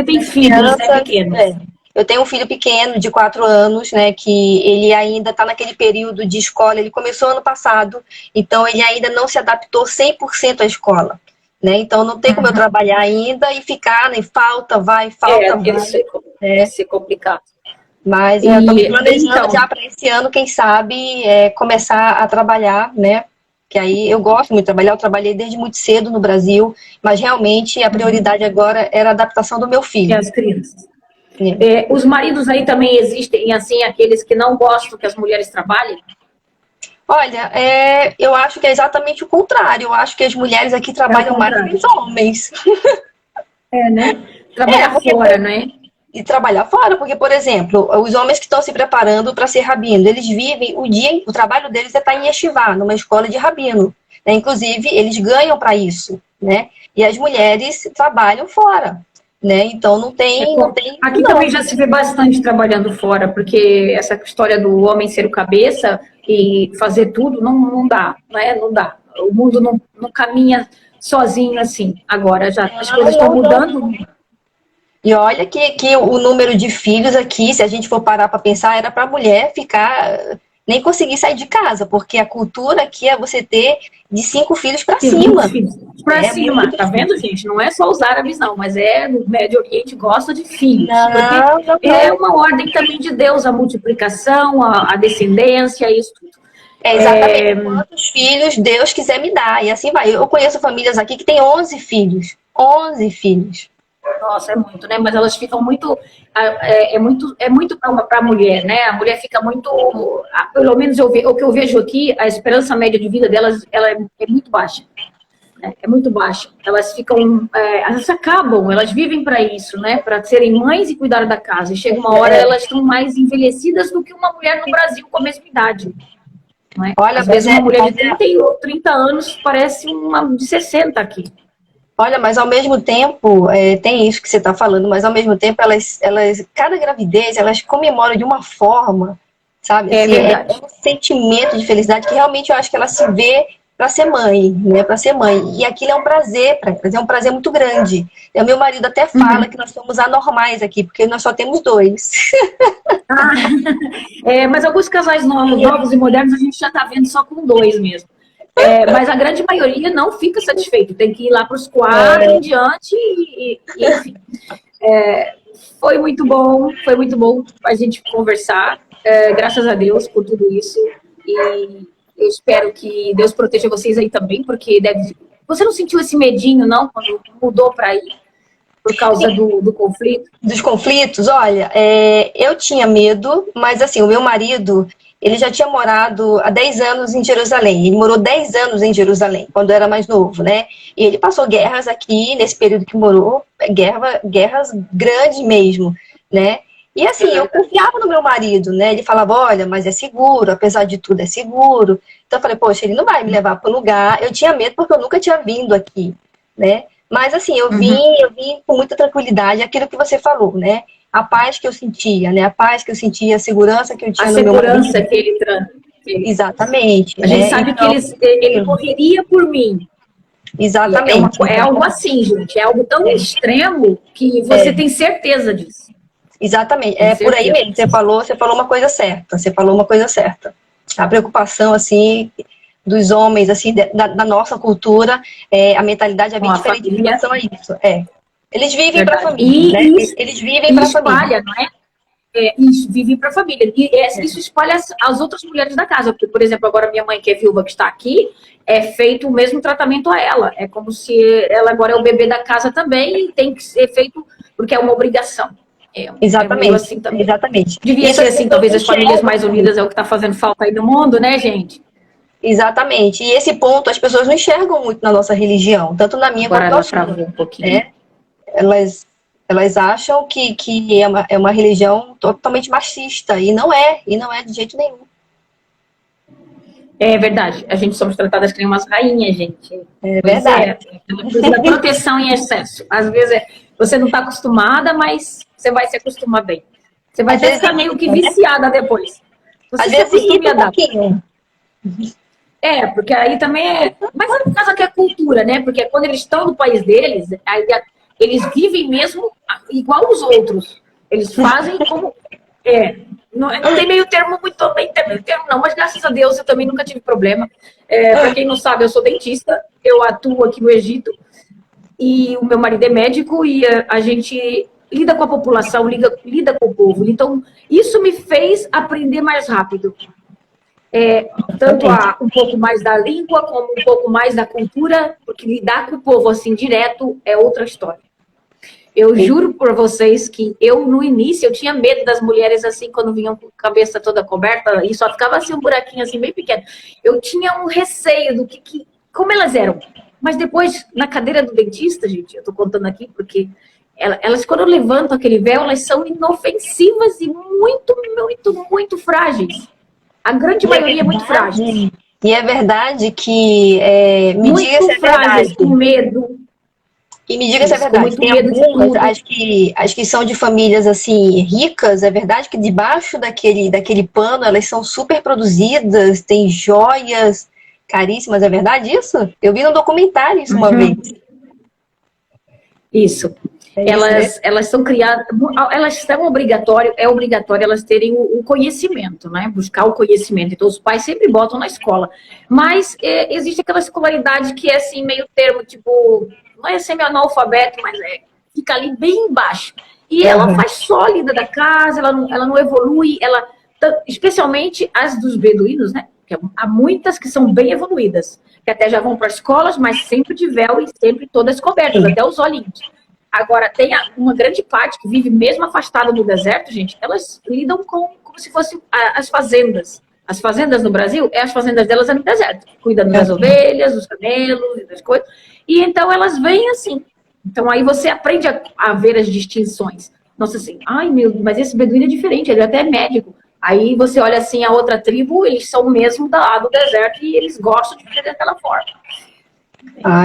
S3: tem filhos, né, pequenos?
S2: Eu tenho um filho pequeno de 4 anos, né? Que ele ainda está naquele período de escola. Ele começou ano passado, então ele ainda não se adaptou 100% à escola, né? Então não tem como eu trabalhar ainda e ficar, né? Falta, vai.
S3: Deve ser complicado.
S2: Mas eu estou planejando já para esse ano, quem sabe, começar a trabalhar, né? Que aí eu gosto muito de trabalhar, eu trabalhei desde muito cedo no Brasil, mas realmente a prioridade agora era a adaptação do meu filho.
S3: E as crianças. Os maridos aí também existem, assim, aqueles que não gostam que as mulheres trabalhem?
S2: Olha, eu acho que é exatamente o contrário. Eu acho que as mulheres aqui trabalham mais que os homens.
S3: Né? Trabalhar fora, né?
S2: E trabalhar fora, porque, por exemplo, os homens que estão se preparando para ser rabino, eles vivem o trabalho deles é estar em yeshivá, numa escola de rabino, né? Inclusive, eles ganham para isso, né? E as mulheres trabalham fora, né? Então, não tem...
S3: Aqui também já se vê bastante trabalhando fora, porque essa história do homem ser o cabeça e fazer tudo não dá, né? Não dá. O mundo não caminha sozinho assim. Agora, já as coisas estão mudando.
S2: E olha que o número de filhos aqui, se a gente for parar para pensar, era para a mulher ficar, nem conseguir sair de casa, porque a cultura aqui é você ter de 5 filhos para cima.
S3: Para cima, tá vendo, gente? Não é só os árabes, não, mas no Médio Oriente gosta de filhos.
S2: Não.
S3: É uma ordem também de Deus, a multiplicação, a descendência, isso tudo.
S2: Exatamente quantos filhos Deus quiser me dar, e assim vai. Eu conheço famílias aqui que têm 11 filhos. 11 filhos.
S3: Nossa, é muito, né? Mas elas ficam muito... É muito para a mulher, né? A mulher fica muito... Pelo menos o que eu vejo aqui, a esperança média de vida delas ela é muito baixa. É muito baixa. Elas ficam... elas acabam, elas vivem para isso, né? Para serem mães e cuidar da casa. E chega uma hora, elas estão mais envelhecidas do que uma mulher no Brasil com a mesma idade. Não é?
S2: Olha,
S3: às vezes uma mulher de 30 anos parece uma de 60 aqui.
S2: Olha, mas ao mesmo tempo, tem isso que você está falando, mas ao mesmo tempo, elas, cada gravidez, elas comemoram de uma forma, sabe? Assim, é um sentimento de felicidade que realmente eu acho que ela se vê para ser mãe, né? Para ser mãe. E aquilo é um prazer, é um prazer muito grande. O meu marido até fala que nós somos anormais aqui, porque nós só temos 2.
S3: Mas alguns casais novos e modernos a gente já está vendo só com 2 mesmo. Mas a grande maioria não fica satisfeito, tem que ir lá para os 4 em diante e enfim. Foi muito bom a gente conversar, graças a Deus por tudo isso, e eu espero que Deus proteja vocês aí também, porque você não sentiu esse medinho, não, quando mudou para aí, por causa do conflito?
S2: Dos conflitos? Olha, eu tinha medo, mas assim, o meu marido... Ele já tinha morado há 10 anos em Jerusalém. Ele morou 10 anos em Jerusalém, quando era mais novo, né? E ele passou guerras aqui, nesse período que morou, guerras grandes mesmo, né? E assim, eu confiava no meu marido, né? Ele falava, olha, mas é seguro, apesar de tudo é seguro. Então eu falei, poxa, ele não vai me levar para o lugar. Eu tinha medo porque eu nunca tinha vindo aqui, né? Mas assim, eu vim com muita tranquilidade, aquilo que você falou, né? A paz que eu sentia, né? A paz que eu sentia, a segurança que eu tinha no meu marido.
S3: A segurança que ele traz.
S2: Exatamente.
S3: A gente sabe que ele correria por mim.
S2: Exatamente.
S3: É algo assim, gente. É algo tão extremo que você tem certeza disso.
S2: Exatamente.
S3: Com
S2: É por aí
S3: certeza.
S2: mesmo. Você falou uma coisa certa. Você falou uma coisa certa. A preocupação, assim, dos homens, assim, da nossa cultura, a mentalidade é
S3: Com
S2: bem
S3: a
S2: diferente em
S3: família.
S2: relação a isso. Eles vivem para a
S3: Verdade.
S2: família, né?
S3: Isso,
S2: Eles vivem para a família.
S3: espalha, não é? Isso, vive para a família. Isso espalha as outras mulheres da casa. Porque, por exemplo, agora minha mãe, que é viúva, que está aqui, é feito o mesmo tratamento a ela. É como se ela agora é o bebê da casa também e tem que ser feito porque é uma obrigação. É meio assim também.
S2: Exatamente.
S3: Devia
S2: Isso
S3: ser
S2: as
S3: assim,
S2: pessoas
S3: talvez
S2: não
S3: as famílias mais
S2: enxergam.
S3: unidas é o que está fazendo falta aí no mundo, né, gente?
S2: Exatamente. E esse ponto as pessoas não enxergam muito na nossa religião, tanto na minha
S3: Agora
S2: quanto na
S3: ela
S2: sua.
S3: travou um pouquinho.
S2: Né? Elas acham que é uma religião totalmente machista, e não é de jeito nenhum.
S3: É verdade. A gente somos tratadas como umas rainhas, gente.
S2: É
S3: Pois é.
S2: verdade.
S3: Da proteção em excesso. Às vezes você não está acostumada, mas você vai se acostumar bem. Você vai
S2: Às
S3: até
S2: vezes
S3: ficar meio que
S2: irrita, né?
S3: viciada depois. Você
S2: Às
S3: se
S2: vezes
S3: acostuma e
S2: irrita um
S3: adapta.
S2: pouquinho.
S3: Porque aí também é. Mas é por causa que é cultura, né? Porque quando eles estão no país deles, aí eles vivem mesmo igual os outros. Eles fazem como. Não tem meio termo muito bem, tem meio termo não, mas graças a Deus eu também nunca tive problema. Para quem não sabe, eu sou dentista, eu atuo aqui no Egito e o meu marido é médico e a gente lida com a população, lida com o povo. Então, isso me fez aprender mais rápido. Tanto um pouco mais da língua, como um pouco mais da cultura, porque lidar com o povo assim direto é outra história. Eu juro por vocês que eu, no início, eu tinha medo das mulheres assim, quando vinham com a cabeça toda coberta, e só ficava assim um buraquinho assim, bem pequeno. Eu tinha um receio do como elas eram. Mas depois, na cadeira do dentista, gente, eu tô contando aqui porque elas, quando levantam aquele véu, elas são inofensivas e muito, muito, muito frágeis. A grande maioria é muito frágil.
S2: E é verdade que me diga se é
S3: frágeis,
S2: verdade.
S3: com medo.
S2: E me diga se é verdade. Tem algumas, as que são de famílias assim ricas, é verdade que debaixo daquele pano elas são super produzidas, tem joias caríssimas, é verdade isso? Eu vi no documentário isso uma vez.
S3: Isso. Elas são criadas, elas são obrigatório elas terem o conhecimento, né? Buscar o conhecimento. Então, os pais sempre botam na escola. Mas existe aquela escolaridade que é assim, meio termo, tipo, não é semi-analfabeto, mas fica ali bem embaixo. E ela faz sólida da casa, ela não evolui, especialmente as dos beduínos, né? Porque há muitas que são bem evoluídas, que até já vão para escolas, mas sempre de véu e sempre todas cobertas, até os olhinhos. Agora, tem uma grande parte que vive mesmo afastada do deserto, gente, elas lidam como se fossem as fazendas. As fazendas no Brasil, as fazendas delas é no deserto, cuidando das ovelhas, dos camelos e das coisas. E então elas vêm assim. Então aí você aprende a ver as distinções. Nossa assim, ai meu, mas esse beduíno é diferente, ele até é médico. Aí você olha assim, a outra tribo, eles são mesmo do deserto e eles gostam de viver daquela forma.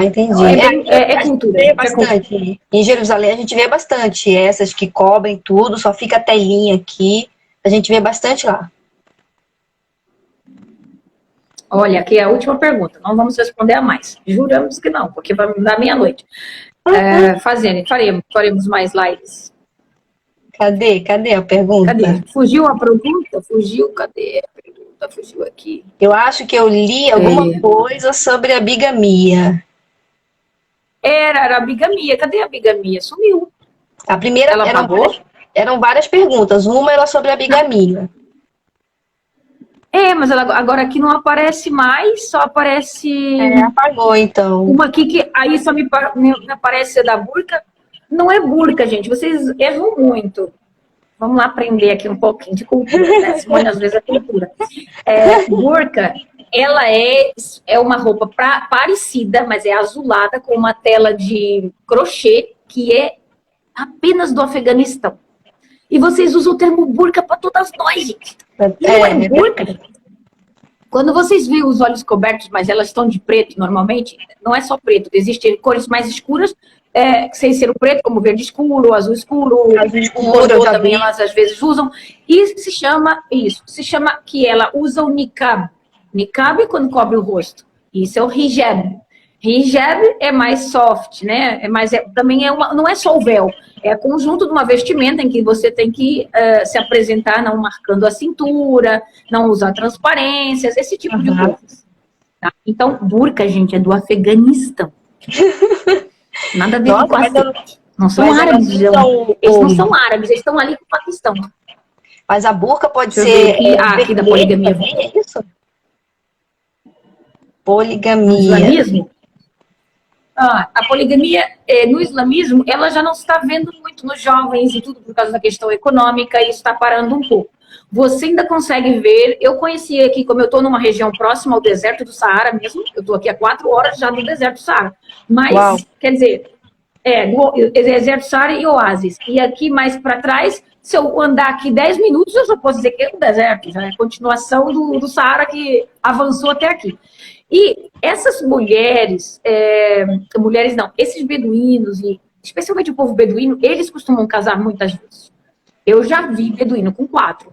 S2: Entendi.
S3: É cultura.
S2: É bastante. Em Jerusalém a gente vê bastante essas que cobrem tudo, só fica a telinha aqui. A gente vê bastante lá.
S3: Olha, aqui é a última pergunta. Não vamos responder a mais. Juramos que não, porque vai dar meia-noite. Faremos mais lives.
S2: Cadê a pergunta?
S3: Cadê? Fugiu a pergunta? Fugiu, cadê a pergunta? Fugiu aqui.
S2: Eu acho que eu li alguma coisa sobre a bigamia.
S3: Era a bigamia. Cadê a bigamia? Sumiu.
S2: A primeira eram várias perguntas. Uma era sobre a bigamia.
S3: Mas agora aqui não aparece mais, só aparece...
S2: Apagou, então.
S3: Uma aqui que aí só me aparece da burca. Não é burca, gente. Vocês erram muito. Vamos lá aprender aqui um pouquinho de cultura, né? Simone, às vezes é cultura. Burca, ela é uma roupa parecida, mas é azulada, com uma tela de crochê, que é apenas do Afeganistão. E vocês usam o termo burca para todas nós, gente. E não é burca. Quando vocês veem os olhos cobertos, mas elas estão de preto normalmente, não é só preto, existem cores mais escuras, sem ser o preto, como verde escuro, azul escuro, também elas às vezes usam. E se chama que ela usa o niqab. Niqab é quando cobre o rosto. Isso é o hijab. Hijab é mais soft, né? Também não é só o véu, é conjunto de uma vestimenta em que você tem que se apresentar não marcando a cintura, não usar transparências, esse tipo de coisas. Tá? Então, burca, gente, é do Afeganistão. Nada a ver com a Não são árabes, eles não são árabes, eles estão ali com o Paquistão.
S2: Mas a burca pode ser
S3: aqui da poligamia.
S2: É isso? Poligamia.
S3: No islamismo? A poligamia no islamismo, ela já não se está vendo muito nos jovens e tudo por causa da questão econômica, e isso está parando um pouco. Você ainda consegue ver, eu conheci aqui, como eu estou numa região próxima ao deserto do Saara mesmo, eu estou aqui há 4 horas já do deserto do Saara, mas, quer dizer, deserto do Saara e oásis, e aqui mais para trás, se eu andar aqui 10 minutos, eu já posso dizer que é um deserto, já é a continuação do Saara que avançou até aqui. E essas mulheres, esses beduínos, e especialmente o povo beduíno, eles costumam casar muitas vezes. Eu já vi beduíno com 4,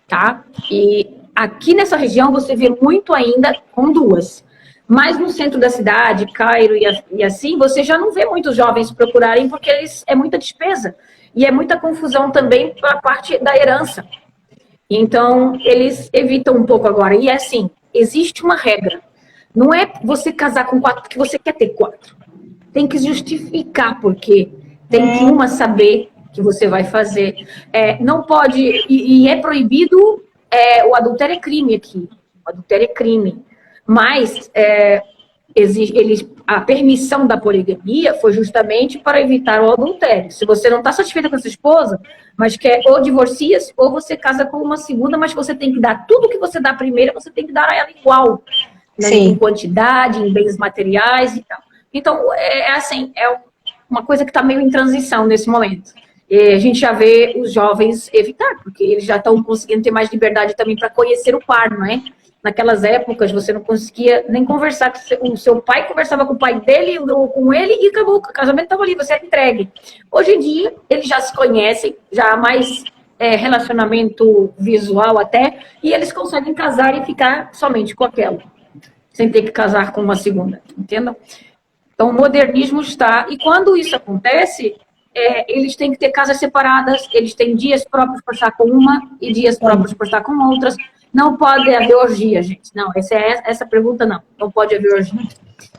S3: tá? E aqui nessa região você vê muito ainda com 2. Mas no centro da cidade, Cairo e assim, você já não vê muitos jovens procurarem, porque é muita despesa. E é muita confusão também para a parte da herança. Então, eles evitam um pouco agora. E assim, existe uma regra. Não é você casar com 4 porque você quer ter 4. Tem que justificar porque tem que uma saber que você vai fazer. Não pode, e é proibido, o adultério é crime aqui. O adultério é crime. Mas a permissão da poligamia foi justamente para evitar o adultério. Se você não está satisfeita com a sua esposa, mas quer ou divorcia-se, ou você casa com uma segunda, mas você tem que dar tudo que você dá primeiro, você tem que dar a ela igual. Né, em quantidade, em bens materiais e tal. Então, é uma coisa que está meio em transição nesse momento. E a gente já vê os jovens evitar, porque eles já estão conseguindo ter mais liberdade também para conhecer o par, não é? Naquelas épocas, você não conseguia nem conversar, o seu pai conversava com o pai dele ou com ele e acabou, o casamento estava ali, você era entregue. Hoje em dia, eles já se conhecem, já há mais relacionamento visual até, e eles conseguem casar e ficar somente com aquela, sem ter que casar com uma segunda, entendam? Então, o modernismo está... E quando isso acontece, eles têm que ter casas separadas, eles têm dias próprios para estar com uma e dias próprios para estar com outras. Não pode haver orgia, gente. Não, essa pergunta não. Não pode haver orgia.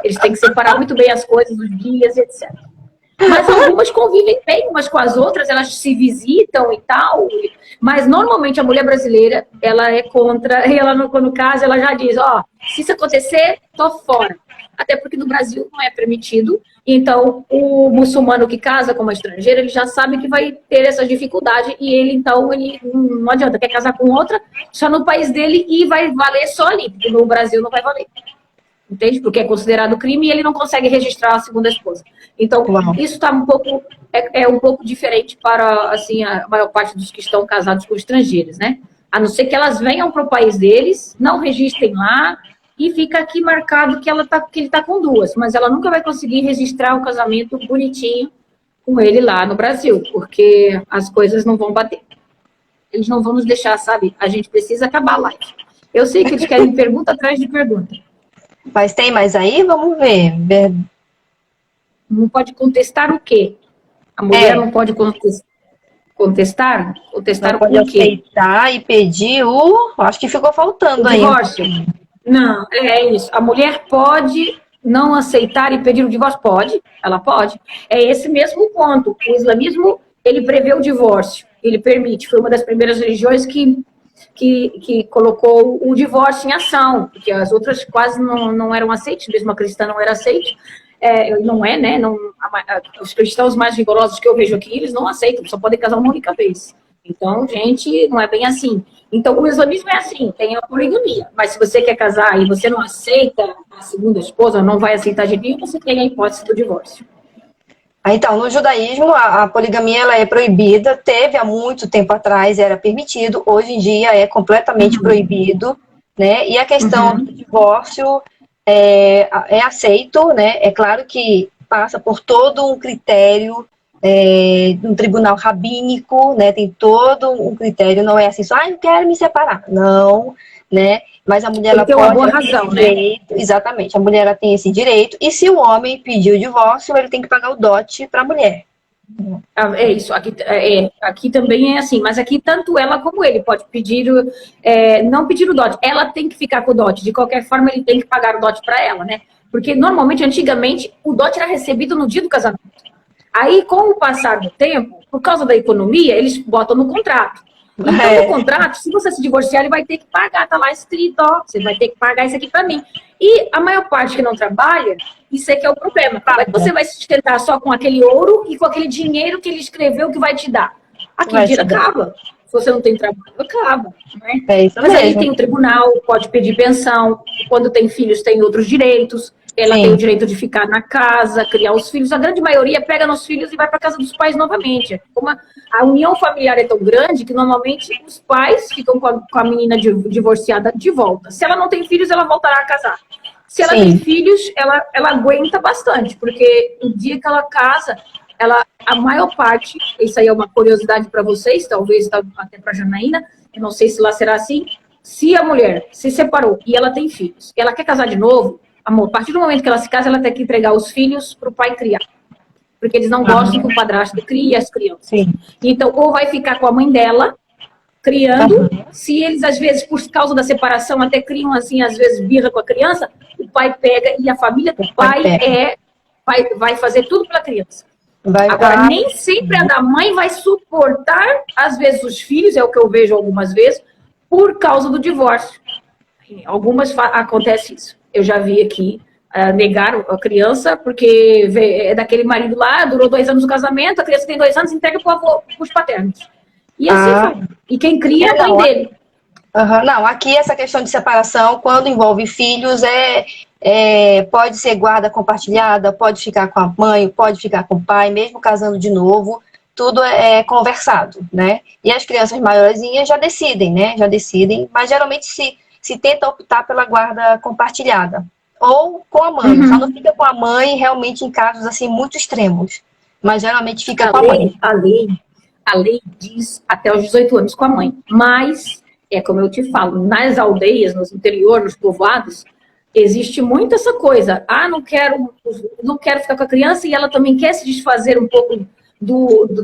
S3: Eles têm que separar muito bem as coisas, os dias, etc. Mas algumas convivem bem umas com as outras, elas se visitam e tal. Mas normalmente a mulher brasileira, ela é contra, e ela no caso, ela já diz, se isso acontecer, tô fora. Até porque no Brasil não é permitido. Então, o muçulmano que casa com uma estrangeira, ele já sabe que vai ter essa dificuldade e ele não adianta, quer casar com outra só no país dele e vai valer só ali, porque no Brasil não vai valer. Entende? Porque é considerado crime e ele não consegue registrar a segunda esposa. Então, isso está um pouco, um pouco diferente para assim, a maior parte dos que estão casados com estrangeiros, né? A não ser que elas venham para o país deles, não registrem lá e fica aqui marcado que ele está com 2, mas ela nunca vai conseguir registrar o casamento bonitinho com ele lá no Brasil, porque as coisas não vão bater. Eles não vão nos deixar, sabe? A gente precisa acabar a live. Eu sei que eles querem pergunta atrás de pergunta.
S2: Mas tem mais aí? Vamos ver.
S3: Não pode contestar o quê? A mulher não pode contestar? Contestar
S2: não pode o quê? Aceitar e pedir acho que ficou faltando aí.
S3: Divórcio. Não, é isso. A mulher pode não aceitar e pedir o divórcio? Pode, ela pode. É esse mesmo ponto. O islamismo, ele prevê o divórcio. Ele permite. Foi uma das primeiras religiões que colocou o divórcio em ação, porque as outras quase não eram aceitas, mesmo a cristã não era aceita, não é, né? Os cristãos mais rigorosos que eu vejo aqui, eles não aceitam, só podem casar uma única vez. Então, gente, não é bem assim. Então, o islamismo é assim, tem a poligamia, mas se você quer casar e você não aceita a segunda esposa, não vai aceitar de nenhum, você tem a hipótese do divórcio.
S2: Então, no judaísmo, a poligamia ela é proibida, teve há muito tempo atrás, era permitido, hoje em dia é completamente proibido, né? E a questão do divórcio é aceito, né? É claro que passa por todo um critério, um tribunal rabínico, né? Tem todo um critério, não é assim só, eu quero me separar, não, né? mas a mulher
S3: Ele
S2: ela
S3: tem uma
S2: pode
S3: boa
S2: ter
S3: razão,
S2: esse
S3: né?
S2: direito, exatamente, a mulher ela tem esse direito, e se o homem pedir o divórcio, ele tem que pagar o dote para a mulher.
S3: É isso, aqui também é assim, mas aqui tanto ela como ele pode pedir, não pedir o dote, ela tem que ficar com o dote, de qualquer forma ele tem que pagar o dote para ela, né? Porque normalmente, antigamente, o dote era recebido no dia do casamento. Aí, com o passar do tempo, por causa da economia, eles botam no contrato. Então, no contrato, se você se divorciar, ele vai ter que pagar, tá lá escrito, ó, você vai ter que pagar isso aqui para mim. E a maior parte que não trabalha, isso é que é o problema. Como é que você vai se sustentar só com aquele ouro e com aquele dinheiro que ele escreveu que vai te dar? Aquele dinheiro acaba. Se você não tem trabalho, acaba. Né?
S2: É isso
S3: Mas
S2: mesmo.
S3: aí tem o tribunal, pode pedir pensão. Quando tem filhos, tem outros direitos. Ela
S2: Sim.
S3: tem o direito de ficar na casa, criar os filhos. A grande maioria pega nos filhos e vai para casa dos pais novamente. Como a união familiar é tão grande que normalmente os pais ficam com a menina divorciada de volta. Se ela não tem filhos, ela voltará a casar. Se ela tem filhos, ela aguenta bastante, porque o dia que ela casa, a maior parte, isso aí é uma curiosidade para vocês, talvez até para a Janaína, eu não sei se lá será assim, se a mulher se separou e ela tem filhos, e ela quer casar de novo, amor, a partir do momento que ela se casa, ela tem que entregar os filhos para o pai criar. Porque eles não gostam que o padrasto crie as crianças.
S2: Sim.
S3: Então, ou vai ficar com a mãe dela, criando, se eles, às vezes, por causa da separação, até criam, assim, às vezes, birra com a criança, o pai pega e a família do pai vai fazer tudo pela criança. Agora, nem sempre a da mãe vai suportar, às vezes, os filhos, é o que eu vejo algumas vezes, por causa do divórcio. Algumas acontece isso. Eu já vi aqui negar a criança, porque é daquele marido lá, durou 2 anos no casamento, a criança tem 2 anos, entrega para os paternos. E assim foi. E quem cria é a mãe dele.
S2: Não, aqui essa questão de separação, quando envolve filhos, pode ser guarda compartilhada, pode ficar com a mãe, pode ficar com o pai, mesmo casando de novo, tudo é conversado, né? E as crianças maiorzinhas já decidem, né? Já decidem, mas geralmente se tenta optar pela guarda compartilhada. Ou com a mãe. Só não fica com a mãe realmente em casos assim muito extremos. Mas geralmente fica com a mãe.
S3: A lei diz até os 18 anos com a mãe. Mas, como eu te falo, nas aldeias, no interior, nos povoados, existe muito essa coisa. Não quero ficar com a criança e ela também quer se desfazer um pouco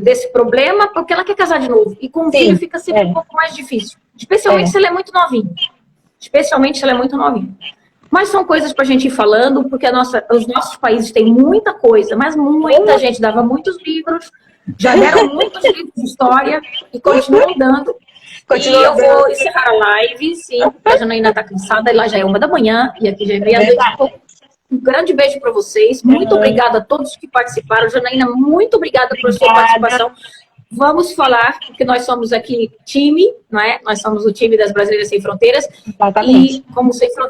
S3: desse problema porque ela quer casar de novo. E com o filho fica sempre um pouco mais difícil. Especialmente se ela é muito novinha. Mas são coisas para a gente ir falando, porque os nossos países têm muita coisa, mas muita gente dava muitos livros, já deram muitos livros de história e continuam dando. Eu vou encerrar a live, sim, porque a Janaína está cansada, e lá já é 1 da manhã, e aqui já é meia-noite. Um grande beijo para vocês, muito obrigada a todos que participaram. Janaína, muito obrigada por sua participação. Vamos falar, porque nós somos aqui time, não é? Nós somos o time das Brasileiras Sem Fronteiras.
S2: Exatamente.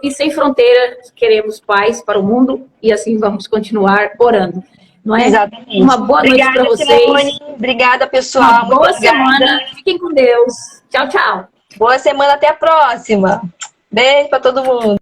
S3: E sem fronteiras, queremos paz para o mundo e assim vamos continuar orando, não é?
S2: Exatamente.
S3: Uma boa noite para vocês.
S2: Simone. Obrigada, pessoal.
S3: Uma boa semana. Fiquem com Deus. Tchau, tchau.
S2: Boa semana, até a próxima. Beijo para todo mundo.